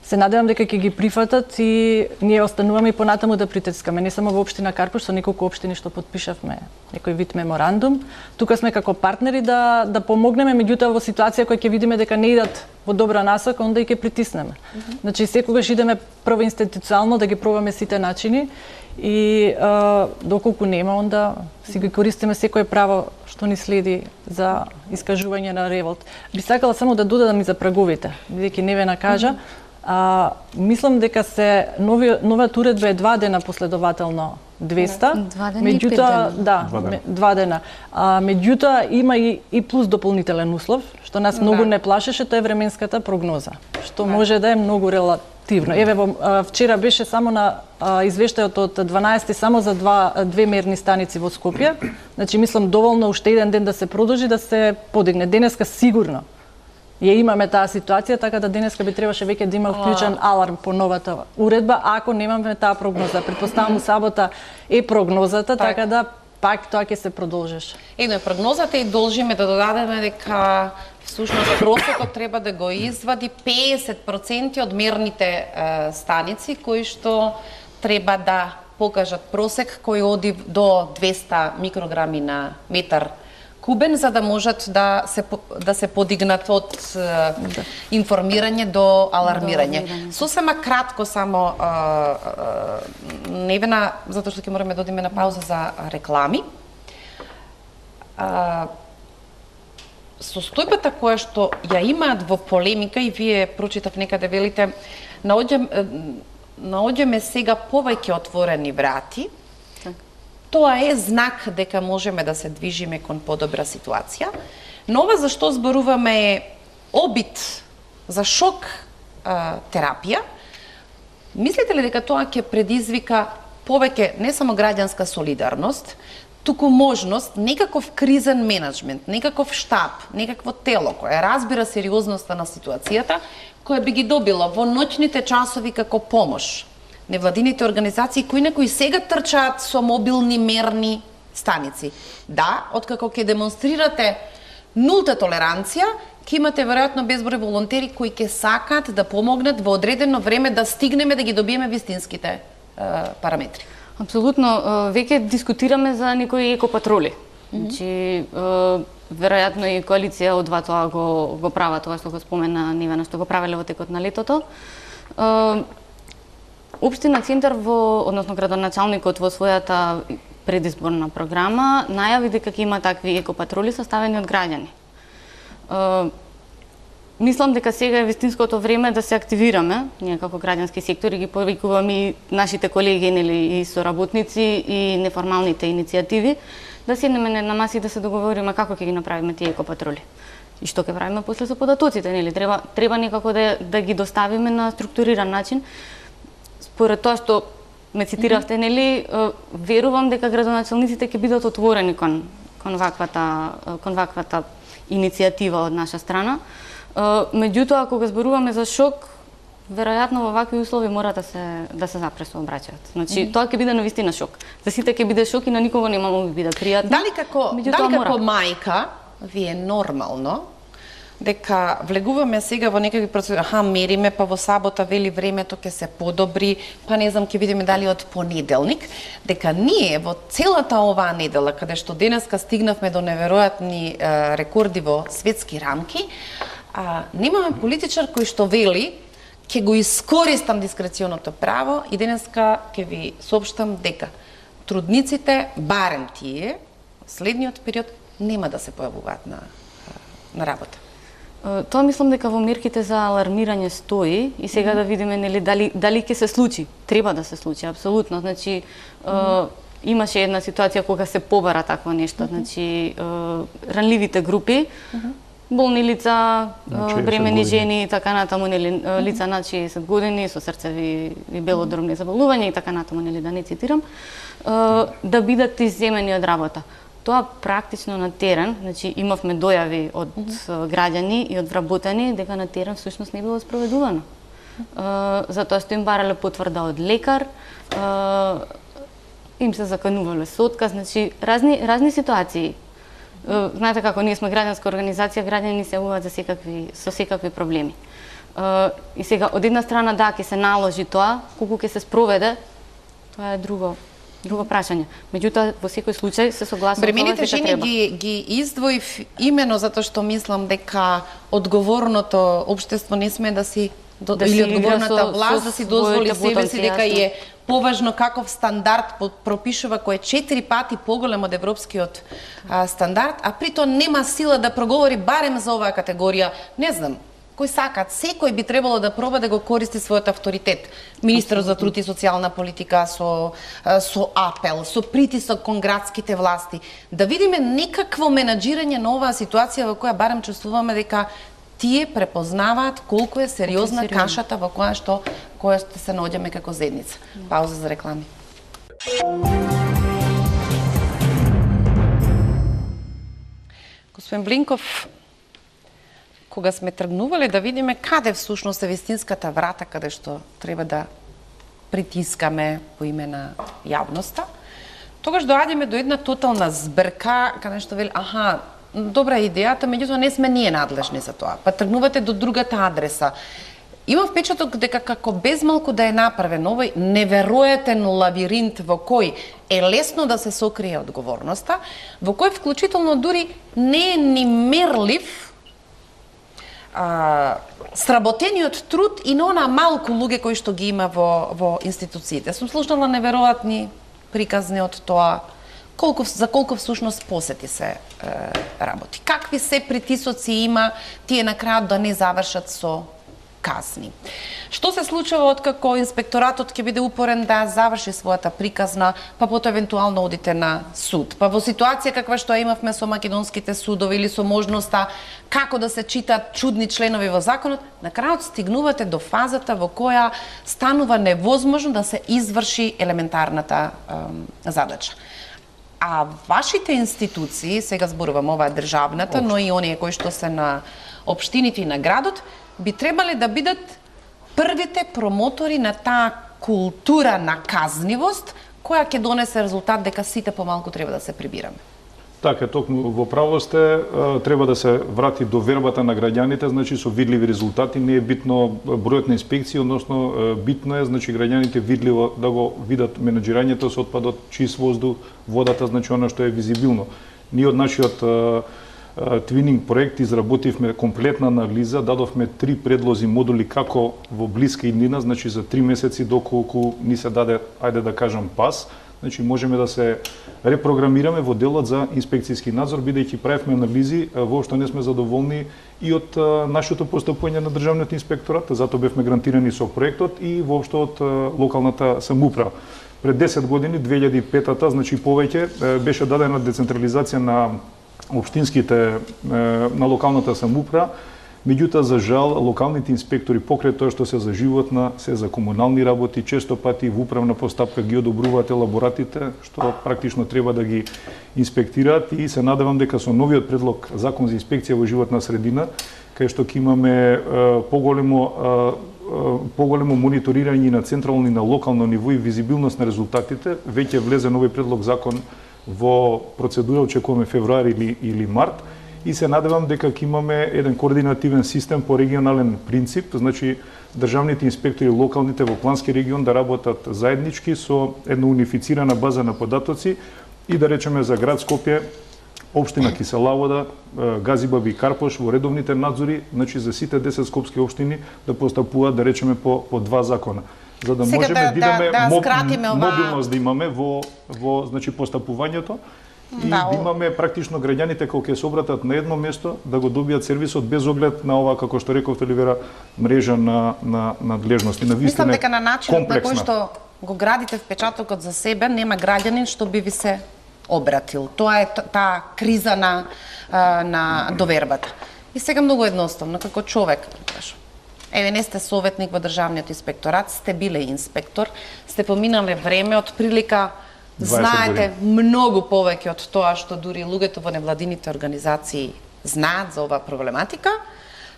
B: се надевам дека ќе ги прифатат и ние остануваме и понатаму да притискаме, не само во општина Карпош, со неколку општини што подпишавме некој вид меморандум. Тука сме како партнери да помогнеме, меѓутоа во ситуација која ќе видиме дека не идат во добра насока, онда и ќе притиснеме. Значи секогаш идеме прво институционално да ги пробаме сите начини и доколку нема, онда си ги користиме секое право што ни следи за искажување на револт. Би сакала само да додадам и за праговите, бидејќи Невена кажа. Мислам дека новата уредба е 2 дена последователно 200.
C: 2 дена и 5 дена.
B: Да, 2 дена. Меѓутоа има и плюс дополнителен услов, што нас многу не плашеше, тоа е временската прогноза, што може да е многу релативно. Еве вчера беше само на извештајот од 12 само за две мерни станици во Скопје. Значи мислам доволно уште еден ден да се продолжи, да се подигне. Денеска сигурно ја имаме таа ситуација, така да денеска би требаше веќе да има вклучен аларм по новата уредба, ако немаме таа прогноза. Претпоставам сабота е прогнозата, така да пак тоа ќе се продолжиш.
A: Едно е прогнозата и должиме да додадеме дека всушност просекот треба да го извади 50% од мерните станици кои што треба да покажат просек кој оди до 200 микрограми на метар кубен, за да можат да се подигнат од информирање до алармирање. Сосема кратко само Невена, затоа што ќе мораме да одиме на пауза за реклами. Состојбата која што ја имаат во полемика и вие прочитав некаде велите, наоѓаме сега повеќе отворени врати. Тоа е знак дека можеме да се движиме кон подобра ситуација. Но ова за што зборуваме е обид за шок терапија. Мислите ли дека тоа ќе предизвика повеќе не само граѓанска солидарност, туку можност некаков кризен менеджмент, некаков штаб, некакво тело кое разбира сериозноста на ситуацијата, кое би ги добило во ноќните часови како помош невладините организации кои некои сега трчаат со мобилни мерни станици. Да, откако ќе демонстрирате нулта толеранција, ќе имате веројатно безброј волонтери кои ќе сакаат да помогнат во одредено време да стигнеме да ги добиеме вистинските параметри.
C: Апсолутно, веќе дискутираме за некои екопатроли. Значи, веројатно и коалиција од два тоа го прават, тоа што го спомена Невена, што го правеле во текот на летото. Општина Центар односно градоначалникот во својата предизборна програма најави дека ќе има такви екопатроли составени од граѓани. Мислам дека сега е вистинското време да се активираме, ние како граѓански сектор, и ги повикуваме и нашите колеги и соработници и неформалните иницијативи, да седнеме на маси и да се договориме како ќе ги направиме тие екопатроли. И што ќе правиме после со податоците, нели? Треба некако да ги доставиме на структуриран начин. Според тоа што ме цитиравте, нели, верувам дека градоначалниците ќе бидат отворени кон ваквата иницијатива од наша страна. Меѓутоа, ако го зборуваме за шок, веројатно во вакви услови мора да се запре сообраќајот. Значи, тоа ќе биде навистина шок. За сите ќе биде шок и на никого нема да биде пријатно.
A: Дали како мајка ви е нормално дека влегуваме сега во некакви процедури, мериме, па во сабота вели времето ќе се подобри, па не знам, ќе видиме дали од понеделник, дека ние во целата оваа недела, каде што денеска стигнавме до неверојатни рекорди во светски рамки, немаме политичар кој што вели ќе го искористам дискреционото право и денеска ќе ви соопштам дека трудниците, барем тие, следниот период нема да се појавуваат на работа.
C: Тоа мислам дека во мерките за алармирање стои и сега да видиме нели дали ќе се случи. Треба да се случи апсолутно. Значи имаше една ситуација кога се побара такво нешто, значи ранливите групи, болни лица, бремени жени и така натаму, нели, лица над 60 години со срцеви и белодробни заболувања и така натаму, нели, да не цитирам, да бидат изземени од работа. Тоа практично на терен, значи имавме дојави од граѓани и од вработени дека на терен всушност не било спроведувано. Затоа што им барале потврда од лекар, им се заканувале со отказ, значи разни ситуации. Знаете како ние сме граѓанска организација, граѓани се јавуваат со секакви проблеми. И сега од една страна да ќе се наложи тоа, колку ќе се спроведе, тоа е друго прашање. Меѓутоа во секој случај се согласувам.
A: Бремените жени ги издвоив имено затоа што мислам дека одговорното општество не сме да си или одговорната власт да си дозволи себе си дека е поважно каков стандард пропишува кој е 4 пати поголем од европскиот стандард, а при тоа нема сила да проговори барем за оваа категорија. Не знам, кој сакат, секој би требало да проба да го користи својот авторитет. Министерот за труд и социјална политика со апел, со притисок кон градските власти, да видиме некакво менаџирање на оваа ситуација во која барем чувствуваме дека тие препознаваат колку е сериозна кашата во која што се наоѓаме како заедница. Пауза за реклами. Господин Блинков, кога сме тргнувале да видиме каде всушност е вистинската врата каде што треба да притискаме по име на јавноста, тогаш доаѓаме до една тотална збрка каде што вели добра идејата, меѓутоа не сме ние надлежни за тоа. Па тргнувате до другата адреса. Имам впечаток дека како безмалку да е направен овој неверојатен лавиринт во кој е лесно да се сокрие одговорноста, во кој вклучително дури не е ни мерлив сработениот труд и на она малку луѓе кои што ги има во институциите. Сум слушнала неверојатни приказни од тоа за колку всушност посети се работи. Какви се притисоци има тие на крајот да не завршат со казни. Што се случува откако инспекторатот ќе биде упорен да заврши својата приказна, па потоа евентуално одите на суд. Па во ситуација каква што имавме со македонските судови или со можноста како да се читат чудни членови во законот, на крајот стигнувате до фазата во која станува невозможно да се изврши елементарната задача. А вашите институции, сега зборувам ова државната, но и оние кои што се на општините и на градот, би требале да бидат првите промотори на таа култура на казнивост, која ќе донесе резултат дека сите помалку треба да се прибираме.
D: Така, токму во право сте, треба да се врати довербата на граѓаните, значи со видливи резултати, не е битно бројот на инспекции, односно битно е, значи граѓаните видливо да го видат менаџирањето со отпадот, чист воздух, водата, значи она што е визибилно. Ние од нашиот твининг проект изработивме комплетна анализа, дадовме 3 предлози модули како во блиска иднина, значи за 3 месеци доколку ни се даде, ајде да кажам, пас, значи можеме да се репрограмираме во делот за инспекцијски надзор, бидејќи правевме анализи, воопшто не сме задоволни и од нашето постапување на државниот инспекторат, затоа бевме грантирани со проектот и воопшто од локалната самоуправа. Пред 10 години, 2005-та, значи повеќе, беше дадена децентрализација на општинските, на локалната самоуправа, меѓутоа за жал локалните инспектори покрај тоа што се за животна, се за комунални работи, често пати во управна постапка ги одобруваат елаборатите што практично треба да ги инспектираат и се надевам дека со новиот предлог закон за инспекција во животна средина, кај што ќе имаме поголемо мониторирање на централно и на локално ниво и визибилност на резултатите, веќе влезе новиот предлог закон во процедура, очекуваме февруари или март, и се надевам дека ќе имаме еден координативен систем по регионален принцип, значи државните инспектори локалните во плански регион да работат заеднички со една унифицирана база на податоци и да речеме за град Скопје, општина Киселавода, Газибаби и Карпош во редовните надзори, значи за сите 10 скопски општини да постапуваат да речеме по 2 закона, за да можеме да имаме мобилност да имаме во значи постапувањето И да имаме практично граѓаните кога ќе се обратат на едно место да го добијат сервисот без оглед на ова, како што рековте, Оливера, мрежа на надлежности, на вистина.
A: Мислам дека на начинот на кој што го градите впечатокот за себе, нема граѓанин што би ви се обратил. Тоа е таа криза на довербата. И сега многу едноставно, како човек, еве не сте советник во Државниот инспекторат, сте биле инспектор, сте поминале време од прилика, знаете многу повеќе од тоа што дури луѓето во невладините организации знаат за оваа проблематика.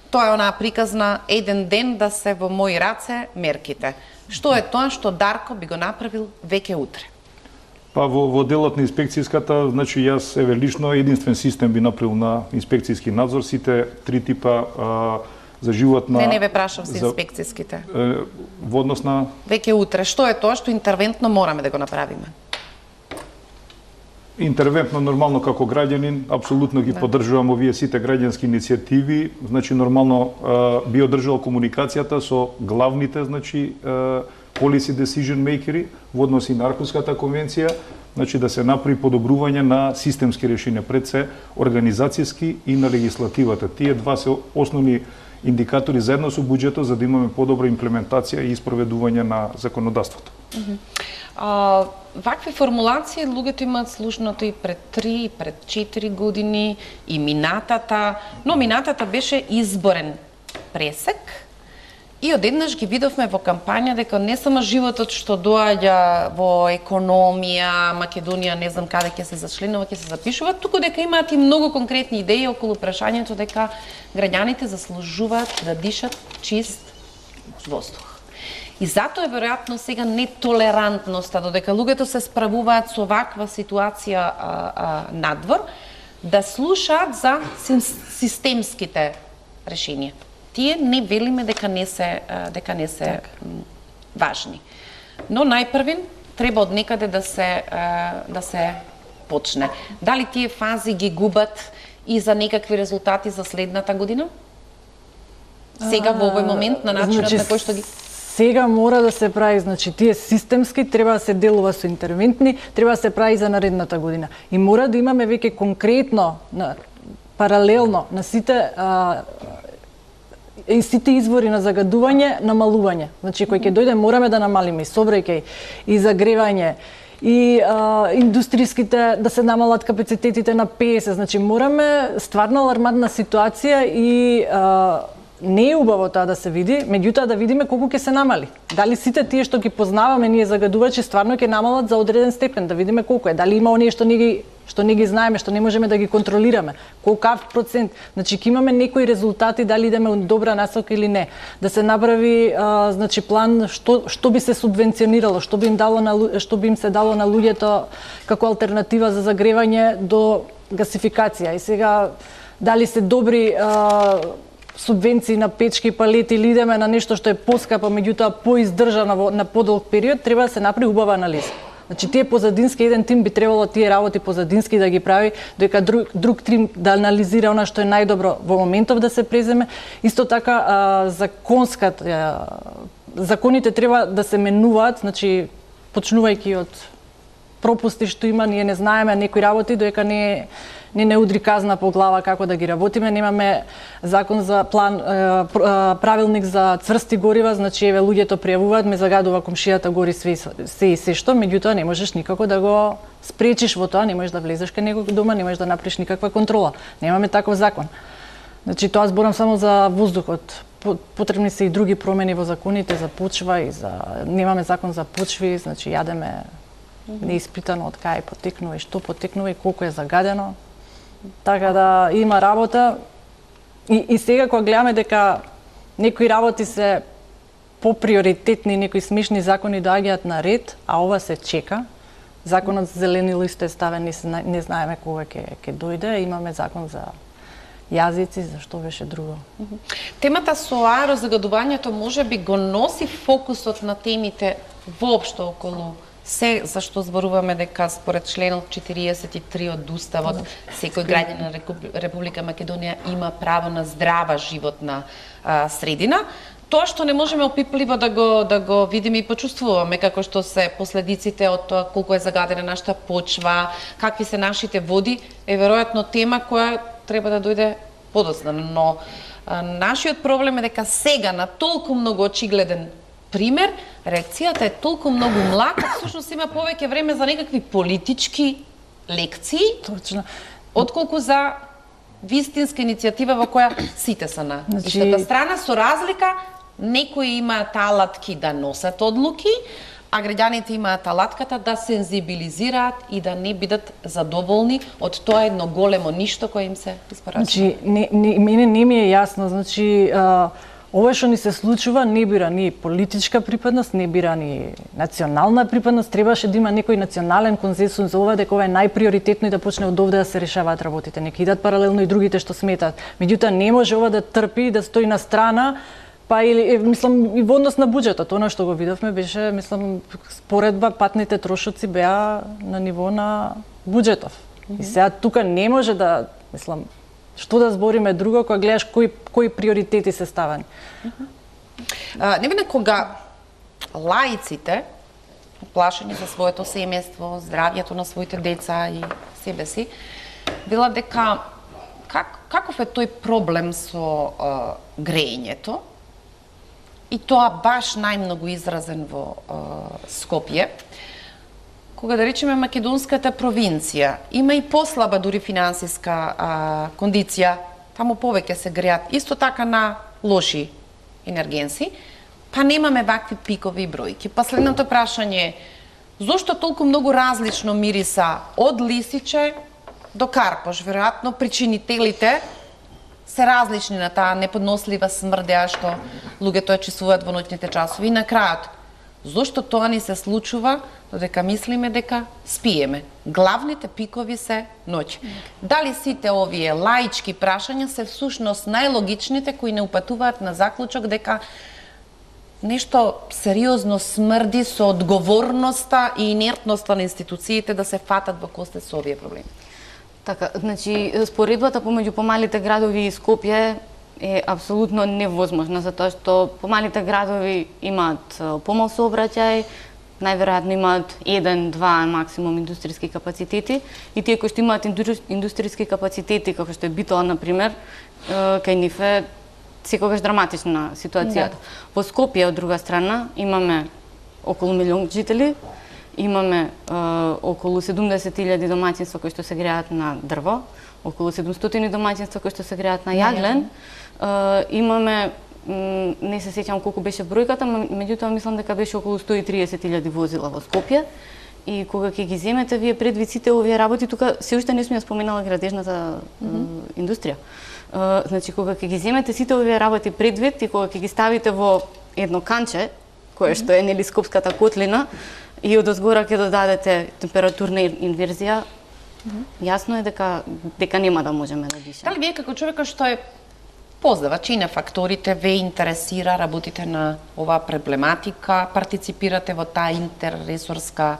A: Тоа е онаа приказна еден ден да се во мои раце мерките. Што е тоа што Дарко би го направил веќе утре?
D: Па во делот на инспекцијската, значи јас еве лично единствен систем би направил на инспекцијски надзор, сите три типа за животна.
A: Не ве прашав за инспекцијските.
D: Во однос на
A: веќе утре, што е тоа што интервентно мораме да го направиме?
D: Интервентно, нормално како граѓанин, апсолутно ги поддржувам овие сите граѓански иницијативи. Значи нормално би одржал комуникацијата со главните, значи policy decision makeri во однос и на Архуската конвенција, значи да се направи подобрување на системски решенија, пред се организацијски и на легислативата. Тие два се основни индикатори заедно со буџетот за да имаме подобра имплементација и испроведување на законодавството.
A: Вакви формулации луѓето имаат слушнато и пред 3, и пред 4 години, и минатата, но минатата беше изборен пресек и одеднаш ги видовме во кампања дека не само животот што доаѓа во економија, Македонија, не знам каде ќе се зачленува, ќе се запишува, туку дека имаат и многу конкретни идеи околу прашањето дека граѓаните заслужуваат да дишат чист воздух. И затоа е веројатно сега нетолерантноста, додека луѓето се справуваат со ваква ситуација надвор, да слушаат за системските решенија. Тие не велиме дека не се важни. Но најпрвин треба од некаде да се почне. Дали тие фази ги губат и за некакви резултати за следната година? Сега во овој момент на начинот на кој што ги
B: сега мора да се прави, значи тие системски треба да се делува со интервентни, треба да се прави за наредната година. И мора да имаме веќе конкретно, паралелно на сите извори на загадување, намалување. Значи кој ќе дојде мораме да намалиме и сообраќај, и загревање, и индустријските да се намалат капацитетите на 50. Значи мораме стварно алармантна ситуација и не е убаво тоа да се види, меѓутоа да видиме колку ќе се намали. Дали сите тие што ги познаваме ние загадувачи стварно ќе намалат за одреден степен, да видиме колку е. Дали има оние што не ги знаеме, што не можеме да ги контролираме. Колкав процент. Значи ќе имаме некои резултати дали идеме во добра насока или не. Да се направи значи план што би се субвенционирало, што би им се дало на луѓето како алтернатива за загревање до гасификација. И сега дали се добри субвенции на печки, палети или идеме на нешто што е поскапо, меѓутоа поиздржано на подолг период, треба да се направи убава анализа. Значи тие позадински еден тим би требало тие работи позадински да ги прави, дека друг тим да анализира она што е најдобро во моментов да се преземе. Исто така законите треба да се менуваат, значи почнувајќи од пропусти што има, ние не знаеме некои работи додека не удри казна по глава како да ги работиме. Немаме закон за правилник за цврсти горива, значи еве луѓето пријавуваат, ме загадува комшијата гори се и се што, меѓутоа не можеш никако да го спречиш во тоа, не можеш да влезеш кај некој дома, не можеш да направиш никаква контрола. Немаме таков закон. Значи тоа зборам само за воздухот. Потребни се и други промени во законите за почва и немаме закон за почви, значи јадеме неиспитано од кај потекнува и што потекнува и колку е загадено. Така да има работа и сега кога гледаме дека некои работи се поприоритетни, некои смешни закони доаѓаат на ред, а ова се чека. Законот за зелени листа е ставен, не знаеме кога ќе дојде, имаме закон за јазици, за што беше друго.
A: Темата со аерозагадувањето можеби го носи фокусот на темите воопшто околу се за што зборуваме дека според членот 43 од Уставот секој граѓанин на Република Македонија има право на здрава животна средина. тоа што не можеме опипливо да го видиме и почувствуваме, како што се последиците од тоа колку е загадена нашата почва, какви се нашите води, е веројатно тема која треба да дојде подоцна. Но нашиот проблем е дека сега на толку многу очигледен пример, реакцијата е толку многу млака, всушност има повеќе време за некакви политички лекции,
B: Точно.
A: отколку за вистинска иницијатива во која сите се на истата страна, со разлика некои имаат алатки да носат одлуки, а граѓаните имаат алатката да сензибилизираат и да не бидат задоволни од тоа едно големо ништо кое им се испорачува.
B: Значи, мене не ми е јасно, значи, ова што ни се случува не бира ни политичка припадност, не бира ни национална припадност, требаше да има некој национален консенсус за ова, дека ова е најприоритетно и да почне од овде да се решаваат работите. Нека идат паралелно и другите што сметат. Меѓутоа не може ова да трпи, да стои на страна, па или мислам и во однос на буџетот, она што го видовме беше, мислам, споредба патните трошоци беа на ниво на буџетов. И сега тука не може да, мислам, што да збориме друго кога гледаш кои приоритети се ставани.
A: Не видно кога лаиците, плашени за своето семејство, здравјето на своите деца и себе си, била дека каков е тој проблем со грејењето, и тоа баш најмногу изразен во Скопје, кога да речеме македонската провинција има и послаба дури финансиска кондиција, таму повеќе се греат исто така на лоши енергенси, па немаме вакви пикови и бројки. Последното прашање е зошто толку многу различно мириса од лисиче до карпош? Веројатно причинителите се различни на таа неподнослива смрдеа што луѓето ја чувствуваат во ноќните часови. И на крајот, зошто тоа ни се случува додека мислиме дека спиеме? Главните пикови се ноќ. Дали сите овие лаички прашања се всушност најлогичните кои не упатуваат на заклучок дека нешто сериозно смрди со одговорноста и инертноста на институциите да се фатат во косте со овие проблеми?
C: Така, значи, споредбата помеѓу помалите градови и Скопје е апсолутно невозможна, затоа што помалите градови имаат помал сообраќај, најверојатно имаат 1-2 максимум индустријски капацитети, и тие кои што имаат индустријски капацитети, како што е Битола, например, кај нив е секогаш драматична ситуацијата. Во Скопје, од друга страна, имаме околу 1 милион жители, имаме околу 70.000 домаќинства кои што се греат на дрво, околу 700 домаќинства кои што се греат на јаглен. Имаме, не се сеќам колку беше бројката, меѓутоа мислам дека беше околу 130.000 возила во Скопје. И кога ќе ги земете вие предвид сите овие работи, тука се уште не сме ја споменала градежната индустрија. Значи, кога ќе ги земете сите овие работи предвид и кога ќе ги ставите во едно канче, кое што е нели Скопската котлина, и одозгора ќе додадете температурна инверзија, јасно е дека нема да можеме да дишеме.
A: Дали вие како човека што е познавач и на факторите, ве интересира, работите на оваа проблематика, партиципирате во таа интерресорска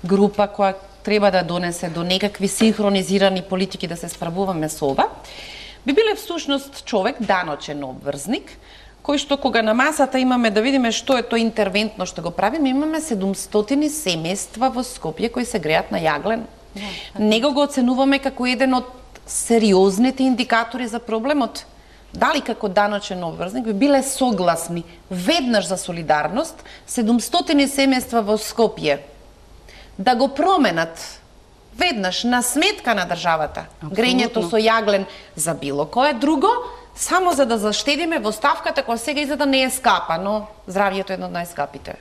A: група која треба да донесе до некакви синхронизирани политики да се справуваме со ова, би биле всушност човек, даночен обврзник, кој што кога на масата имаме да видиме што е тоа интервентно што го правиме, имаме 700 семејства во Скопје кои се греат на јаглен. Него го оценуваме како еден од сериозните индикатори за проблемот. Дали како даночен обврзник би биле согласни веднаш за солидарност 700 семејства во Скопје да го променат веднаш на сметка на државата грењето со јаглен за било кое друго, само за да заштедиме во ставката која сега изгледа не е скапа, но здравјето е едно од најскапите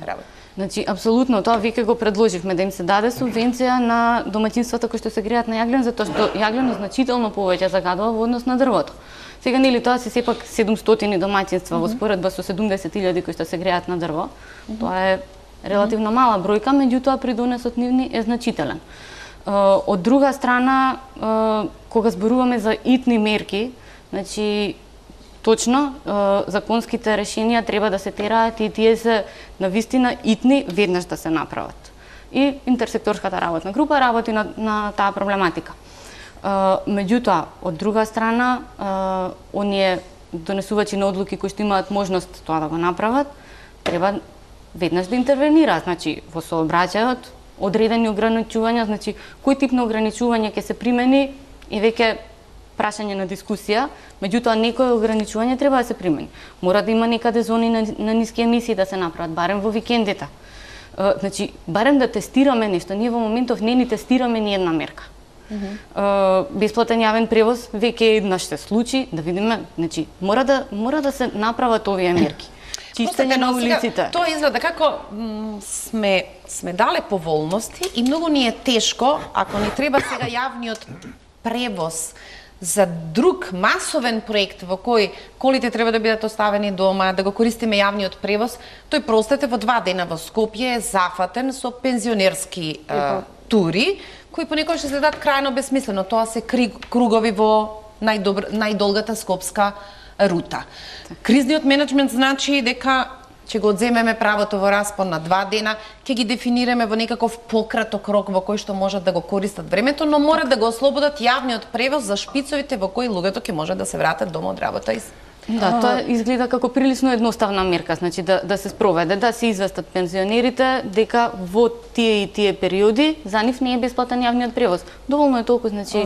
A: работи.
C: Значи, апсолутно, тоа веќе го предложивме, да им се даде субвенција на домаќинствата кои што се греат на јаглен, затоа што јагленот значително повеќе загадува во однос на дрвото. Сега, нели, тоа се сепак 700 домаќинства во споредба со 70.000 кои што се греат на дрво. Тоа е релативно мала бројка, меѓутоа придонесот нивни е значителен. Од друга страна, кога зборуваме за итни мерки, значи, точно, законските решенија треба да се тераат и тие се навистина итни веднаш да се направат. И интерсекторската работна група работи на таа проблематика. Меѓутоа, од друга страна, оние донесувачи на одлуки кои што имаат можност тоа да го направат, треба веднаш да интервенираат, значи во сообраќајот, одредени ограничувања, значи кој тип на ограничување ќе се примени и веќе прашање на дискусија, меѓутоа некој ограничување треба да се примени. Мора да има некаде зони на ниски емисии да се направат, барем во викендите. Значи, барем да тестираме нешто. Ние во моментов не ни тестираме ни една мерка. Бесплатен јавен превоз веќе еднаш се случи, да видиме, значи мора да се направат овие мерки. Чистење на улиците.
A: Тоа изгледа како сме дале поволности и многу ни е тешко ако ни треба сега јавниот превоз за друг масовен проект во кој колите треба да бидат оставени дома, да го користиме јавниот превоз, тој простете во 2 дена во Скопје е зафатен со пензионерски тури, кои понекогаш изгледаат крајно бесмислено. Тоа се кругови во најдолгата скопска рута. Кризниот менеджмент значи дека ќе го одземеме правото во распон на 2 дена, ќе ги дефинираме во некаков пократок рок во кој што можат да го користат времето, но мора да го ослободат јавниот превоз за шпицовите во кои луѓето ќе може да се вратат дома од работа.
C: Да, тоа изгледа како прилично едноставна мерка, значи да се спроведе, да се известат пензионерите дека во тие и тие периоди за нив не е бесплатен јавниот превоз. Доволно е толку, значи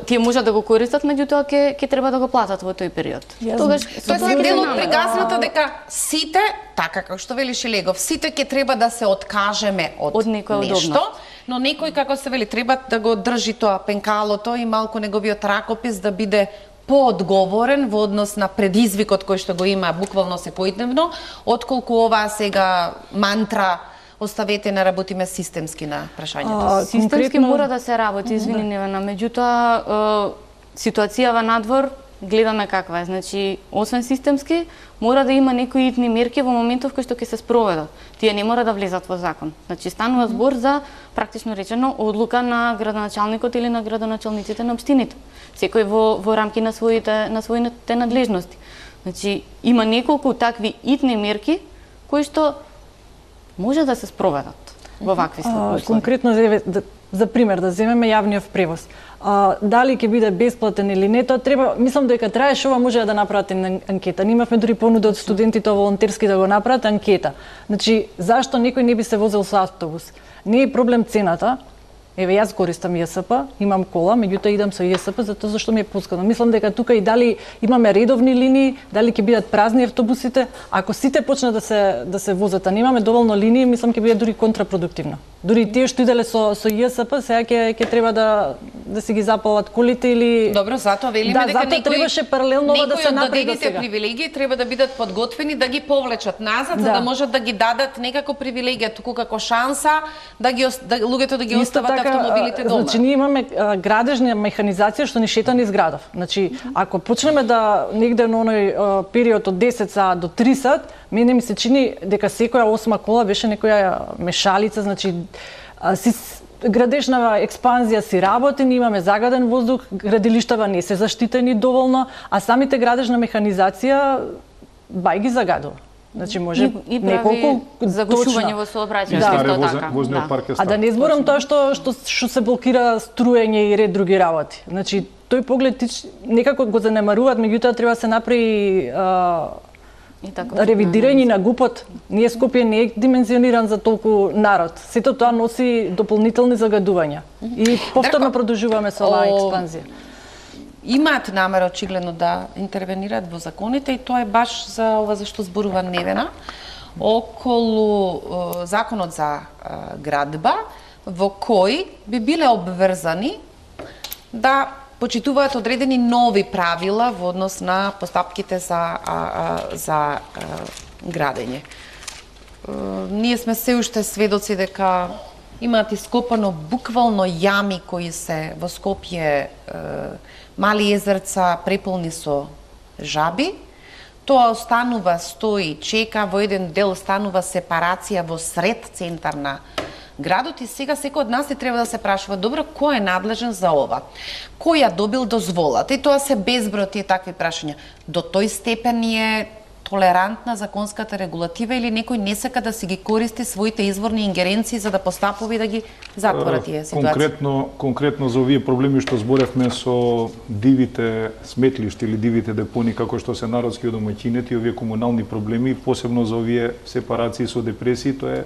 C: тие можат да го користат, меѓутоа ќе треба да го платат во тој период.
A: Тогаш тоа се дел од прегасната дека сите, така како што велиш Легов, сите ќе треба да се откажеме од нешто, но некој како се вели треба да го држи тоа пенкалото и малку неговиот ракопис да биде поодговорен во однос на предизвикот кој што го има буквално секојдневно, отколку оваа сега мантра оставете на работиме системски на прашањето.
C: Системски мора да се работи, извини Невена, меѓутоа ситуацијава надвор гледаме каква е. Значи, освен системски, мора да има некои итни мерки во моментов кој што ќе се спроведат. Тие не мора да влезат во закон. Значи, станува збор за, практично речено, одлука на градоначалникот или на градоначалниците на општините. Секој во рамки на своите надлежности. Значи, има неколку такви итни мерки кои што може да се спроведат во вакви услови.
B: Конкретно за пример да земеме јавниот превоз. Дали ќе биде бесплатен или не, тоа треба, мислам дека траеше ова може да направат анкета. Ние имавме дури понуда од студентите волонтерски да го направат анкета. Значи, зашто некој не би се возел со автобус? Не е проблем цената. Еве, јас користам ЈСП, имам кола, меѓутоа идам со ЈСП затоа зашто ми е поскапно. Мислам дека тука и дали имаме редовни линии, дали ќе бидат празни автобусите, ако сите почнат да се возат, а немаме доволно линии, мислам ќе биде дури контрапродуктивно. Дури тие што иделе со ЈСП, сега ќе треба да си ги запалат колите или
A: Добро, затоа велиме дека
B: некои требаше паралелно да се направи до сега.
A: Привилегии треба да бидат подготвени да ги повлечат назад, за да можат да ги дадат некако привилегија туку како шанса да луѓето да ги остават автомобилите дома.
B: Значи, ние имаме градежна механизација што ни шета низ градов. Значи, ако почнеме да негде на оној период од 10 сат до 3 сат, мене ми се чини дека секоја 8 кола беше некоја мешалица, значи градежна експанзија си работи, ние имаме загаден воздух, градилиштава не се заштитени доволно, а самите градежна механизација бај ги загадува. Значи може
C: и
B: неколку
C: заглушување во сообраќајот исто така.
B: А да не зборам тоа што се блокира струење и ред други работи. Значи тој поглед некако го занемаруваат, меѓутоа треба да се направи ревидирање на ГУП-от. Ние Скопје не е димензиониран за толку народ. Сето тоа носи дополнителни загадувања. И повторно продолжуваме со оваа експанзија.
A: Имаат намера очигледно да интервенираат во законите и тоа е баш за ова за што зборува Невена околу законот за градба во кој би биле обврзани да почитуваат одредени нови правила во однос на постапките за градење. Ние сме се уште сведоци дека имаат ископано буквално јами кои се во Скопје, мали езерца преполни со жаби. Тоа останува, стои, чека, во еден дел останува сепарација во сред центар на градот и сега секој од нас и треба да се прашува, добро, кој е надлежен за ова? Кој ја добил дозволата? И тоа се безброј тие такви прашања. До тој степен е толерантна законската регулатива или некој не сака да си ги користи своите изворни ингеренции за да постапува и да ги затвора тие ситуации?
D: Конкретно за овие проблеми што зборевме со дивите сметлишта или дивите депони, како што се народски домаќините, овие комунални проблеми, посебно за овие сепарации со депресии, тоа е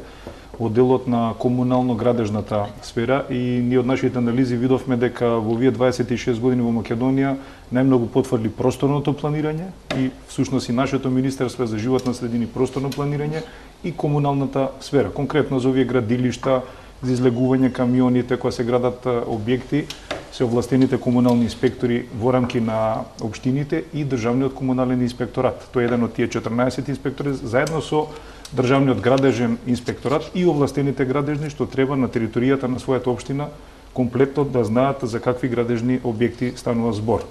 D: одделот на комунално-градежната сфера и ние од нашите анализи видовме дека во овие 26 години во Македонија најмногу потврди просторното планирање и всушност и нашето Министерство за животна средина и просторно планирање и комуналната сфера. Конкретно за овие градилишта, за излегување камионите кога се градат објекти, се овластените комунални инспектори во рамки на општините и државниот комунален инспекторат. Тој е еден од тие 14 инспектори заедно со државниот градежен инспекторат и овластените градежни што треба на територијата на својата општина комплетно да знаат за какви градежни објекти станува збор.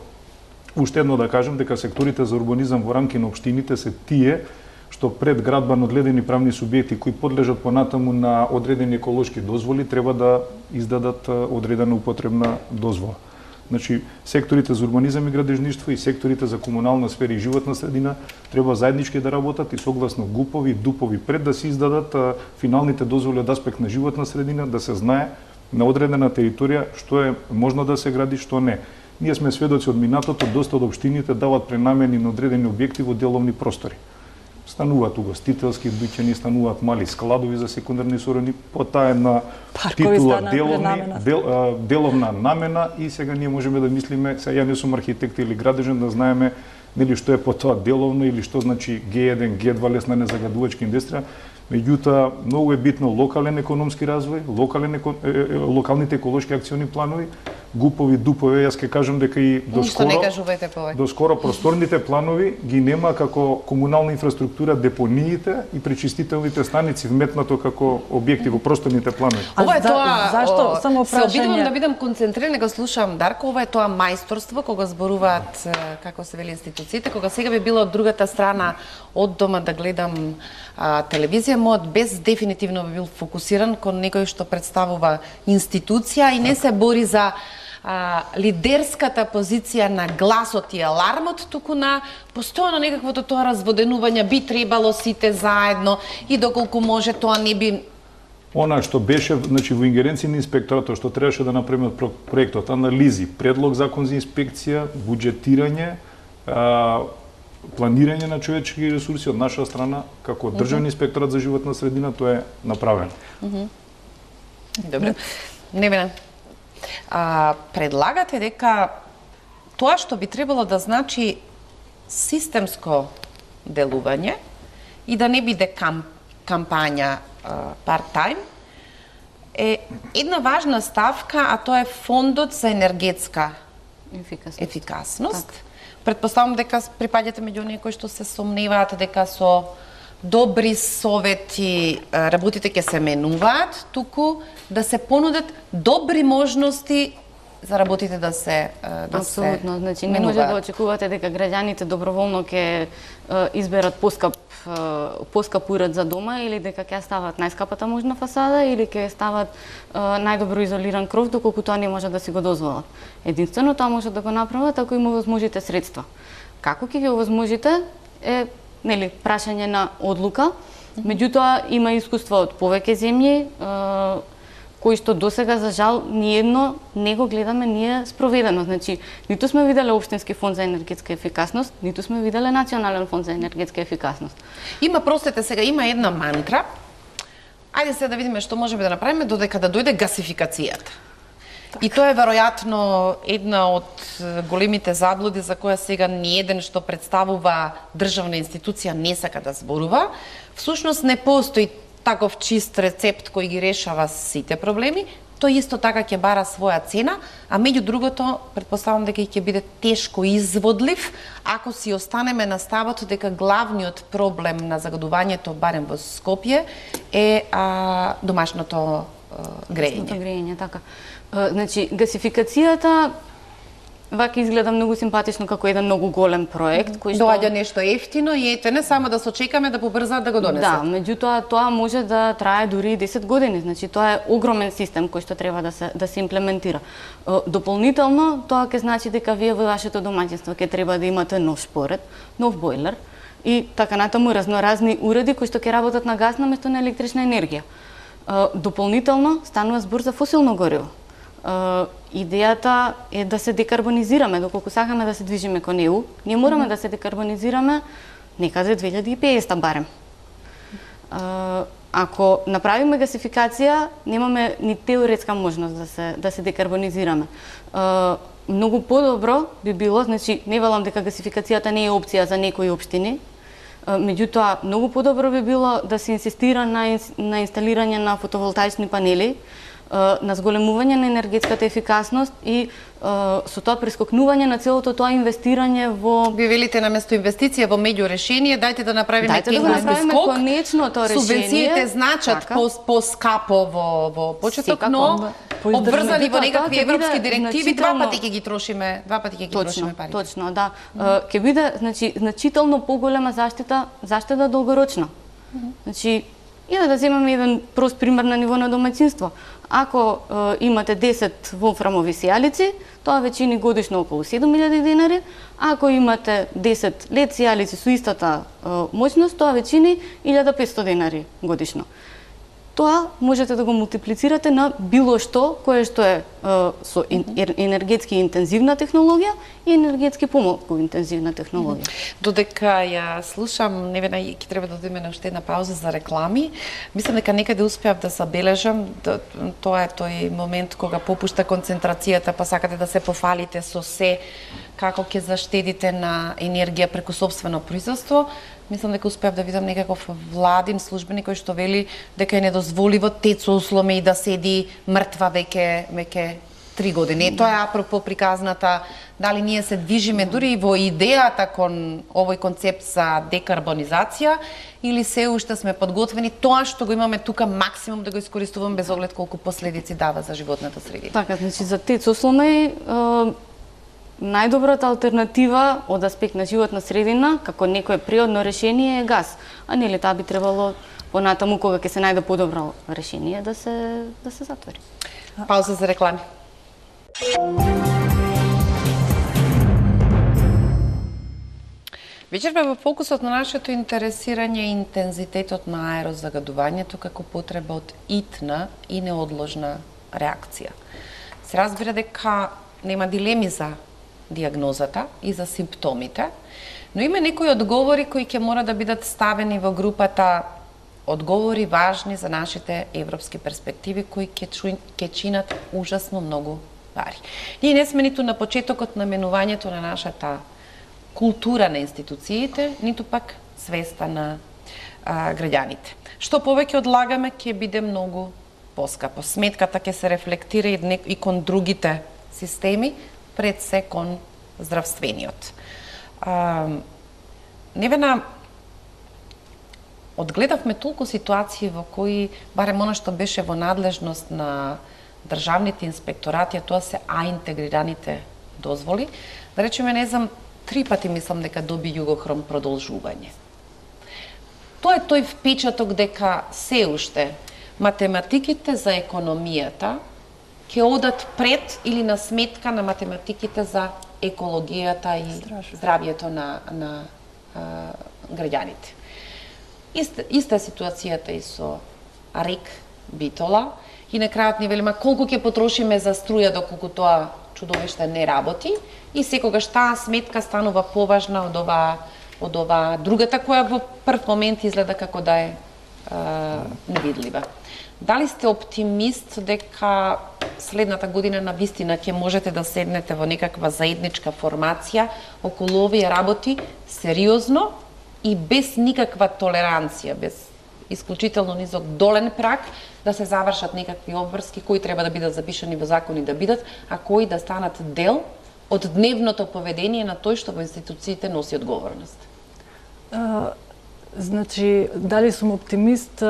D: Уште едно да кажам дека секторите за урбанизам во рамки на општините се тие што пред градба на одредени правни субјекти кои подлежат понатаму на одредени еколошки дозволи треба да издадат одредена употребна дозвола. Значи, секторите за урбанизам и градежништво и секторите за комунална сфера и животна средина треба заеднички да работат и согласно ГУПови и ДУПови пред да се издадат финалните дозволи од аспект на животна средина, да се знае на одредена територија што е можно да се гради, што не. Ние сме сведоци од минатото, доста од општините дават пренамени на одредени објекти во деловни простори. Стануваат угостителски дуќани, стануваат мали складови за секундарни суровини, по таа една титула деловна намена и сега ние можеме да мислиме, сега ја не сум архитект или градежен, да знаеме нели што е по тоа деловно или што значи Г1, Г2 лесна незагадувачка индустрија. Меѓутоа, многу е битно локален економски развој, локалните еколошки акциони планови, ГУПови, ДУПови, јас ќе кажам дека и доскоро просторните планови ги нема како комунална инфраструктура депониите и пречистителните станици вметнато како објекти во просторните планови.
A: Ова е
B: зашто само
A: се обидувам да бидам концентрирана кога слушам Дарко, ова е тоа мајсторство кога зборуваат како се вели институциите, кога сега би била од другата страна од дома да гледам телевизија, мојот без дефинитивно би бил фокусиран кон некој што представува институција и не се бори за лидерската позиција на гласот и алармот, туку на постојано некаквото тоа разводенување, би требало сите заедно и доколку може тоа не би...
D: Она што беше, значи, во ингеренција на инспекторатот, што требаше да направиме проектот, анализи, предлог закон за инспекција, буџетирање, планирање на човечки ресурси од наша страна, како државен инспекторат за животна средина, тоа е направено.
A: Добре. Невена, предлагате дека тоа што би требало да значи системско делување и да не биде кампања part-time, е една важна ставка, а тоа е фондот за енергетска ефикасност. Предпоставам дека припаѓате меѓу оние кои што се сомневаат дека со добри совети работите ќе се менуваат, туку да се понудат добри можности за работите да се
C: Апсолутно, значи не може да очекувате дека граѓаните доброволно ќе изберат поскап уред за дома или дека ќе стават најскапата можна фасада или ќе стават најдобро изолиран кров, доколку тоа не може да си го дозволат. Единствено тоа може да го направат ако им овозможите средства. Како ќе ги овозможите е нели прашање на одлука. Меѓутоа има искуство од повеќе земји кои што досега за жал ниедно не го гледаме ние спроведено. Значи, ниту сме виделе општински фонд за енергетска ефикасност, ниту сме виделе национален фонд за енергетска ефикасност.
A: Сега има една мантра. Ајде сега да видиме што можеме да направиме додека да дојде гасификацијата. И тоа е веројатно една од големите заблуди за која сега ниеден што представува државна институција не сака да зборува. Всушност не постои таков чист рецепт кој ги решава сите проблеми, тој исто така ќе бара своја цена, а меѓу другото, предпоставам дека ќе биде тешко изводлив ако си останеме на ставот дека главниот проблем на загадувањето, барем во Скопје, е домашното грејење.
C: Така. Значи, гасификацијата вака изгледа многу симпатично како еден многу голем проект кој што
A: доаѓа нешто ефтино и ете не само да сочекаме да побрзаат да го донесат.
C: Да, меѓутоа тоа може да трае дури 10 години, значи тоа е огромен систем кој што треба да се имплементира. Дополнително тоа ќе значи дека вие во вашето домаќинство ќе треба да имате нов шпоред, нов бойлер, и така натаму разноразни уреди кои што ќе работат на газ наместо на електрична енергија. Дополнително станува збор за фосилно гориво. Идејата е да се декарбонизираме, доколку сакаме да се движиме кон ЕУ, ние мораме да се декарбонизираме некаде 2050 барем. Ако направиме гасификација, немаме ни теоретска можност да се декарбонизираме. Многу подобро би било, значи не велам дека гасификацијата не е опција за некои општини, меѓутоа многу подобро би било да се инсистира на инсталирање на фотоволтаични панели, на зголемување на енергетската ефикасност и со тоа прескокнување на целото тоа инвестирање во...
A: Ви велите наместо инвестиција во меѓурешение, дајте да направиме технически скок.
C: Конечното решение.
A: Субвенциите значат поскапо во почеток, но обврзани во некакви европски директиви, два пати ќе ги трошиме парите.
C: Точно, да. Ќе биде значително поголема заштита долгорочно. Значи, да земеме еден прост пример на ниво на домаќинство. Ако имате 10 волфрамови сијалици, тоа вечини годишно околу 7000 денари, ако имате 10 лед сијалици со истата моќност, тоа вечини 1500 денари годишно. Тоа можете да го мултиплицирате на било што кое што е со енергетски интензивна технологија и енергетски помалку интензивна технологија.
A: Додека ја слушам, Невена, ќе треба да одиме на уште една пауза за реклами. Мислам дека некаде успеав да забележам, тоа е тој момент кога попушта концентрацијата, па сакате да се пофалите со се, како ќе заштедите на енергија преку собствено производство. Мислам дека успеав да видам некаков владин службеник кој што вели дека е недозволиво Тецо Усломе и да седи мртва веќе 3 години. Тоа е апропо приказната дали ние се движиме дури и во идејата кон овој концепт за декарбонизација или се уште сме подготвени тоа што го имаме тука максимум да го искористуваме без оглед колку последици дава за животната средина.
C: Така, значи за Тецо Усломе најдобрата алтернатива од аспект на животна средина, како некое природно решение е газ. А нели таа би требало понатаму кога ќе се најде подобро решение да се затвори.
A: Пауза за реклами. Вечерва во фокусот на нашето интересирање е интензитетот на аерозагадувањето како потреба од итна и неодложна реакција. Се разбира дека нема дилеми за диагнозата и за симптомите, но има некои одговори кои ќе мора да бидат ставени во групата одговори важни за нашите европски перспективи кои ќе чинат ужасно многу пари. Ние не сме ниту на почетокот на менувањето на нашата култура на институциите, ниту пак свеста на граѓаните. Што повеќе одлагаме, ќе биде многу поскапо. Сметката ќе се рефлектира и кон другите системи, пред се кон здравствениот. Невена, одгледавме толку ситуации во кои, барем она што беше во надлежност на државните инспекторати, а тоа се интегрираните дозволи, да речеме, не знам, 3 пати мислам дека доби Југохром продолжување. Тоа е тој впечаток дека се уште математиките за економијата ќе одат пред или на сметка на математиките за екологијата и здравјето на граѓаните. Иста ситуацијата и со РИК Битола и на крајот ни велима колку ќе потрошиме за струја доколку тоа чудовиште не работи и секогаш таа сметка станува поважна од ова другата која во прв момент изгледа како да е невидлива. Дали сте оптимист дека следната година на вистина ќе можете да седнете во некаква заедничка формација околу овие работи сериозно и без никаква толеранција, без исклучително низок долен праг, да се завршат некакви обврски кои треба да бидат запишани во закони да бидат, а кои да станат дел од дневното поведение на тој што во институциите носи одговорност?
B: Значи, дали сум оптимист?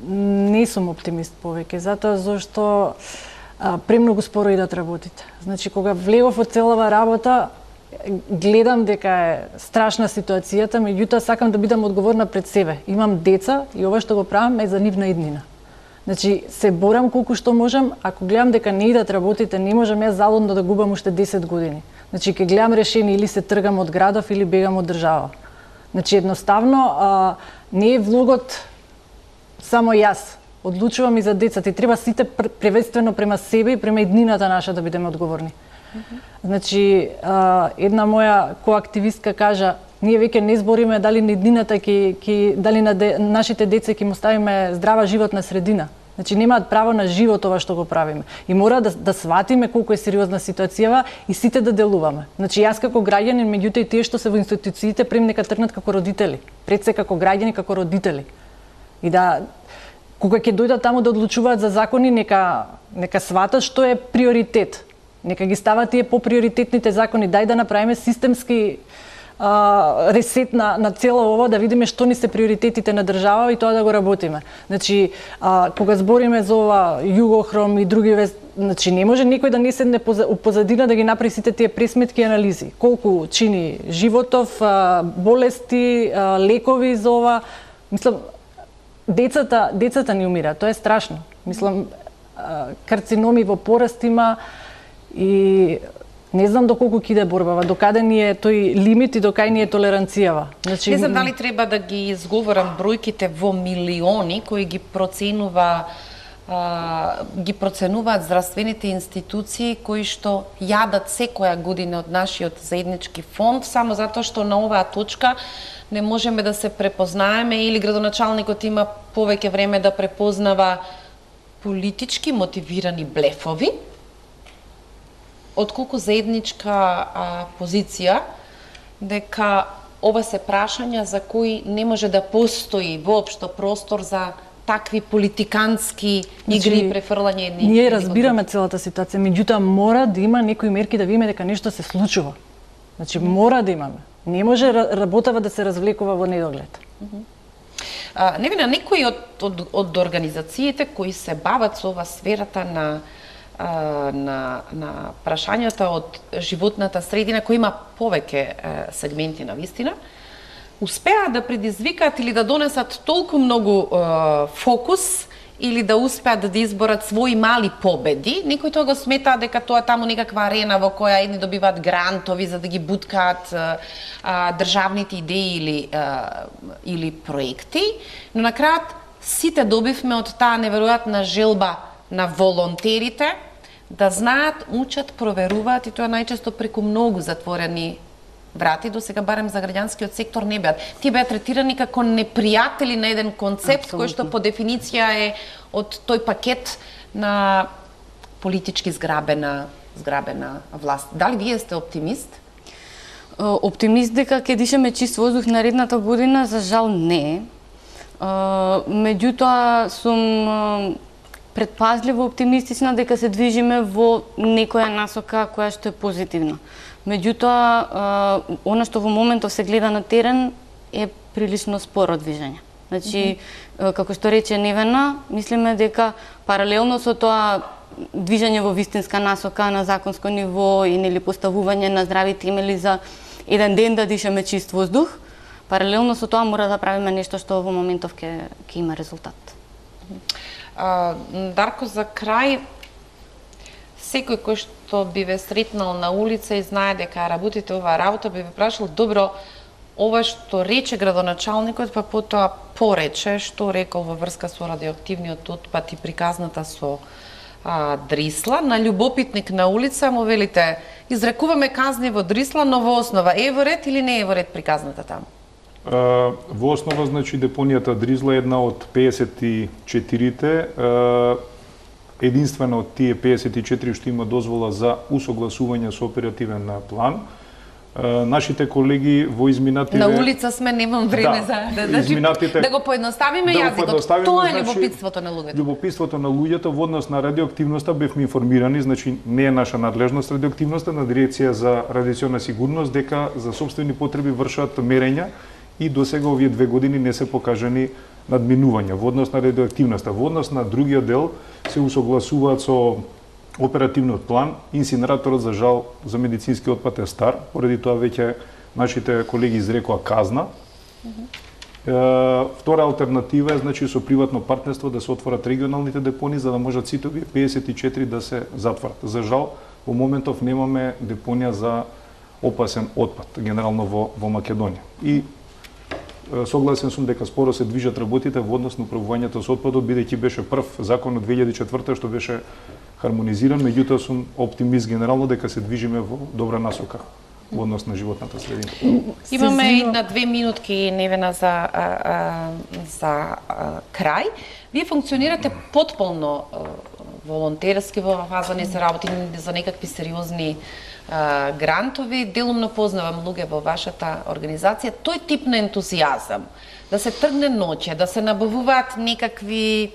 B: Не сум оптимист повеќе, затоа зашто премногу споро идат работите. Значи, кога влегов од целава работа, гледам дека е страшна ситуацијата, меѓутоа сакам да бидам одговорна пред себе. Имам деца и ова што го правам е за нивна иднина. Значи, се борам колку што можам, ако гледам дека не идат работите, не можам јас залудно да губам уште 10 години. Значи, ќе гледам решение или се тргам од градов или бегам од држава. Значи едноставно не е влогот само јас. Одлучувам и за децата и треба сите превенствено према себе и према иднината наша да бидеме одговорни. Значи една моја коактивистка кажа, ние веќе не збориме дали на иднината дали на нашите деца ќе му ставиме здрава животна средина. Значи немаат право на живот ова што го правиме. И мора да сватиме колку е сериозна ситуацијава и сите да делуваме. Значи јас како граѓанин, меѓутоа и тие што се во институциите прем нека тргнат како родители, пред се како граѓани, како родители. И да кога ќе дојдат таму да одлучуваат за закони, нека сватат што е приоритет. Нека ги стават тие поприоритетните закони. Дај да направиме системски ресет на цело ово, да видиме што ни се приоритетите на држава и тоа да го работиме. Значи, кога збориме за ова Југохром и други значи не може некој да не седне позадина да ги направи сите тие пресметки и анализи. Колку чини животов, болести, лекови за ова. Мислам, децата ни умираат, тоа е страшно. Мислам, карциноми во пораст има и не знам доколку ќе иде борбава, докаде ни е тој лимит и докај ни е толеранцијава. Значи,
A: не знам дали треба да ги изговорам бројките во милиони кои ги проценуваат здравствените институции кои што јадат секоја година од нашиот заеднички фонд, само затоа што на оваа точка не можеме да се препознаеме или градоначалникот има повеќе време да препознава политички мотивирани блефови, отколку заедничка позиција дека ова се прашања за кои не може да постои воопшто простор за такви политикански игри и префрлање едни.
B: Ние разбираме целата ситуација, меѓутоа мора да има некои мерки да видиме дека нешто се случува. Значи мора да имаме. Не може работава да се развлекува во недоглед.
A: Невина, некои од организациите кои се бават со ова сферата на прашањата од животната средина, кој има повеќе сегменти на вистина, успеа да предизвикаат или да донесат толку многу фокус или да успеат да изборат своји мали победи. Некои тоа го сметаат дека тоа е таму некаква арена во која едни добиваат грантови за да ги буткаат државните идеи или проекти, но на крајот сите добивме од таа неверојатна желба на волонтерите да знаат, учат, проверуваат и тоа најчесто преку многу затворени врати. До сега барем за граѓанскиот сектор не беат. Тие беа третирани како непријатели на еден концепт кој што по дефиниција е од тој пакет на политички зграбена власт. Дали вие сте оптимист?
C: Оптимист дека ќе дишеме чист воздух наредната година, за жал не. Меѓутоа сум предпазливо оптимистична дека се движиме во некоја насока која што е позитивна. Меѓутоа, она што во моментов се гледа на терен е прилично споро движење. Значи, како што рече Невена, мислиме дека паралелно со тоа движење во вистинска насока на законско ниво и нели поставување на здрави темели за еден ден да дишеме чист воздух, паралелно со тоа мора да правиме нешто што во моментов ќе има резултат.
A: Дарко, за крај, секој кој што би ве сретнал на улица и знае дека работите оваа работа, би ве прашал, добро, ова што рече градоначалникот, па потоа порече, што рекол во врска со радиоактивниот отпад и приказната со Дрисла, на љубопитник на улица му велите, изрекуваме казни во Дрисла, но во основа е во ред или не е во ред приказната таму?
D: Во основа, значи, депонијата Дризла е една од 54-те, единствена од тие 54 што има дозвола за усогласување со оперативен план. Нашите колеги во изминативе...
A: На улица сме, немам време да го поедноставиме јазикот. Тоа е љубопитството на луѓето.
D: Љубопитството на луѓето во однос на радиоактивноста бевме информирани, значи не е наша надлежност радиоактивноста, на Дирекција за радиациона сигурност, дека за сопствени потреби вршат мерења и до сега овие 2 години не се покажани надминувања во однос на радиоактивноста. Во однос на другиот дел се усогласуваат со оперативниот план. Инсинераторот, за жал, за медицински отпад е стар, поради тоа веќе нашите колеги изрекоа казна. Втора алтернатива е, значи, со приватно партнерство да се отворат регионалните депони за да можат сите овие 54 да се затворат. За жал, во моментов немаме депонија за опасен отпад, генерално во Македонија. И согласен сум дека споро се движат работите во однос на управувањето со отпадот, бидејќи беше прв закон од 2004 што беше хармонизиран, меѓутоа сум оптимист генерално дека се движиме во добра насока во однос на животната средина.
A: Имаме една 2 минутки, Невена, за крај. Вие функционирате потполно волонтерски во фаза, не се работи за некакви сериозни грантови. Делумно познавам луѓе во вашата организација. Тој тип на ентузијазам, да се тргне ноќе, да се набавуваат некакви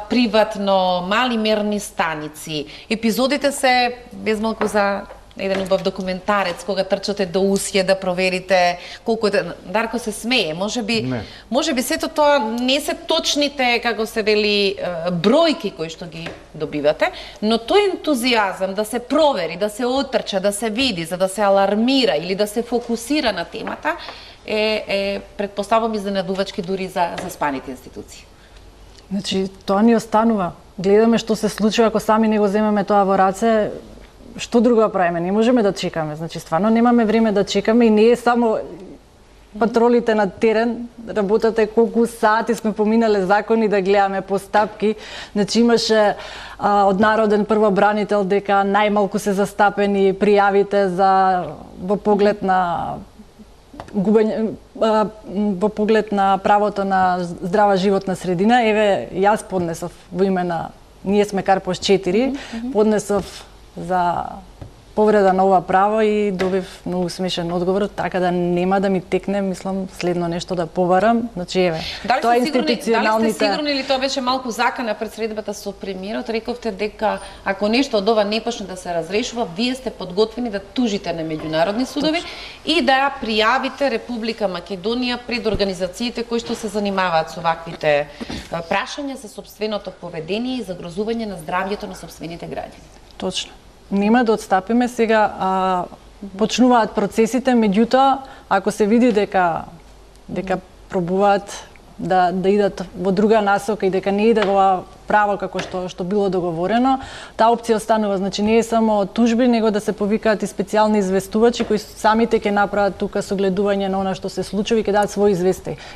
A: приватно мали мерни станици. Епизодите се безмалку за еден убав документарец кога трчате до Усје да проверите колку е. Дарко се смее, можеби сето тоа не се точните, како се вели, бројки кои што ги добивате, но тој ентузијазам да се провери, да се отрча, да се види, за да се алармира или да се фокусира на темата е претпоставам изненадувачки дури за спаните институции.
B: Значи, тоа ни останува. Гледаме што се случува ако сами не го земеме тоа во раце. Што друго правиме? Не можеме да чекаме. Значи, стварно немаме време да чекаме и не е само патролите на терен, работате колку сати сме поминале закони да гледаме постапки. Значи, имаше од народен првобранител дека најмалку се застапени пријавите во поглед на во поглед на правото на здрава животна средина. Еве, јас поднесов во име на ние сме Карпош 4, поднесов за повреда на ова право и добив многу смешен одговор, така да нема да ми текне, мислам, следно нешто да побарам. Значи, еве,
A: тоа е институционалните... Дали сте сигурни или тоа беше малку закана пред средбата со премиерот? Рековте дека ако нешто од ова не почне да се разрешува, вие сте подготвени да тужите на меѓународни судови и да ја пријавите Република Македонија пред организациите кои што се занимаваат со ваквите прашања за сопственото поведение и загрозување на здравјето на сопствените граѓани.
B: Точно. Нема да отстапиме сега, почнуваат процесите, меѓутоа, ако се види дека пробуваат да идат во друга насока и дека не иде во право како што било договорено, таа опција останува. Значи не е само тужби, него да се повикаат и специјални известувачи кои самите ќе направат тука согледување на она што се случува и ќе дадат своји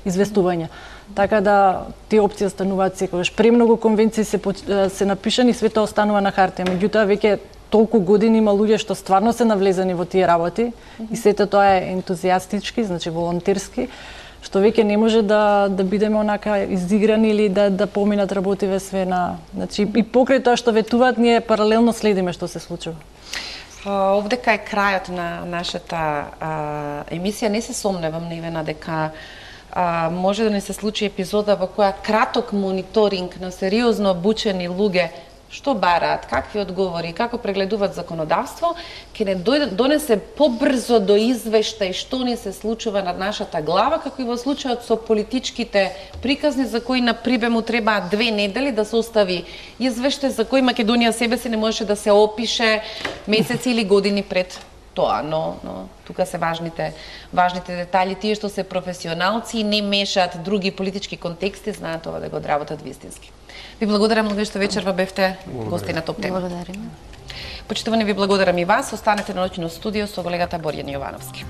B: известувања. Така да тие опции остануваат секогаш. Премногу конвенции се напишани, све тоа останува на хартија. Меѓутоа веќе толку години има луѓе што стварно се навлезени во тие работи и сето тоа е ентузијастички, значи волонтерски, што веќе не може да бидеме онака изиграни или да поминат работиве све на... Значи, и покрај тоа што ветуваат, ние паралелно следиме што се случува.
A: Овдека е крајот на нашата емисија. Не се сомневам, Невена, дека може да не се случи епизода во која краток мониторинг на сериозно обучени луѓе што бараат, какви одговори, како прегледуваат законодавство, ќе не донесе побрзо до извештај што ни се случува над нашата глава, како и во случајот со политичките приказни за кои на прибе му требаат 2 недели да се остави извештај за кои Македонија себе си не можеше да се опише месеци или години пред тоа, но тука се важните детали, тие што се професионалци и не мешаат други политички контексти, знаат тоа да го одработат вистински. Ви благодарам многу што вечерва бевте гости на Топ Тема.
C: Благодарим.
A: Почитувани, ви благодарам и вас. Останете на ноќно студио со колегата Борјан Јовановски.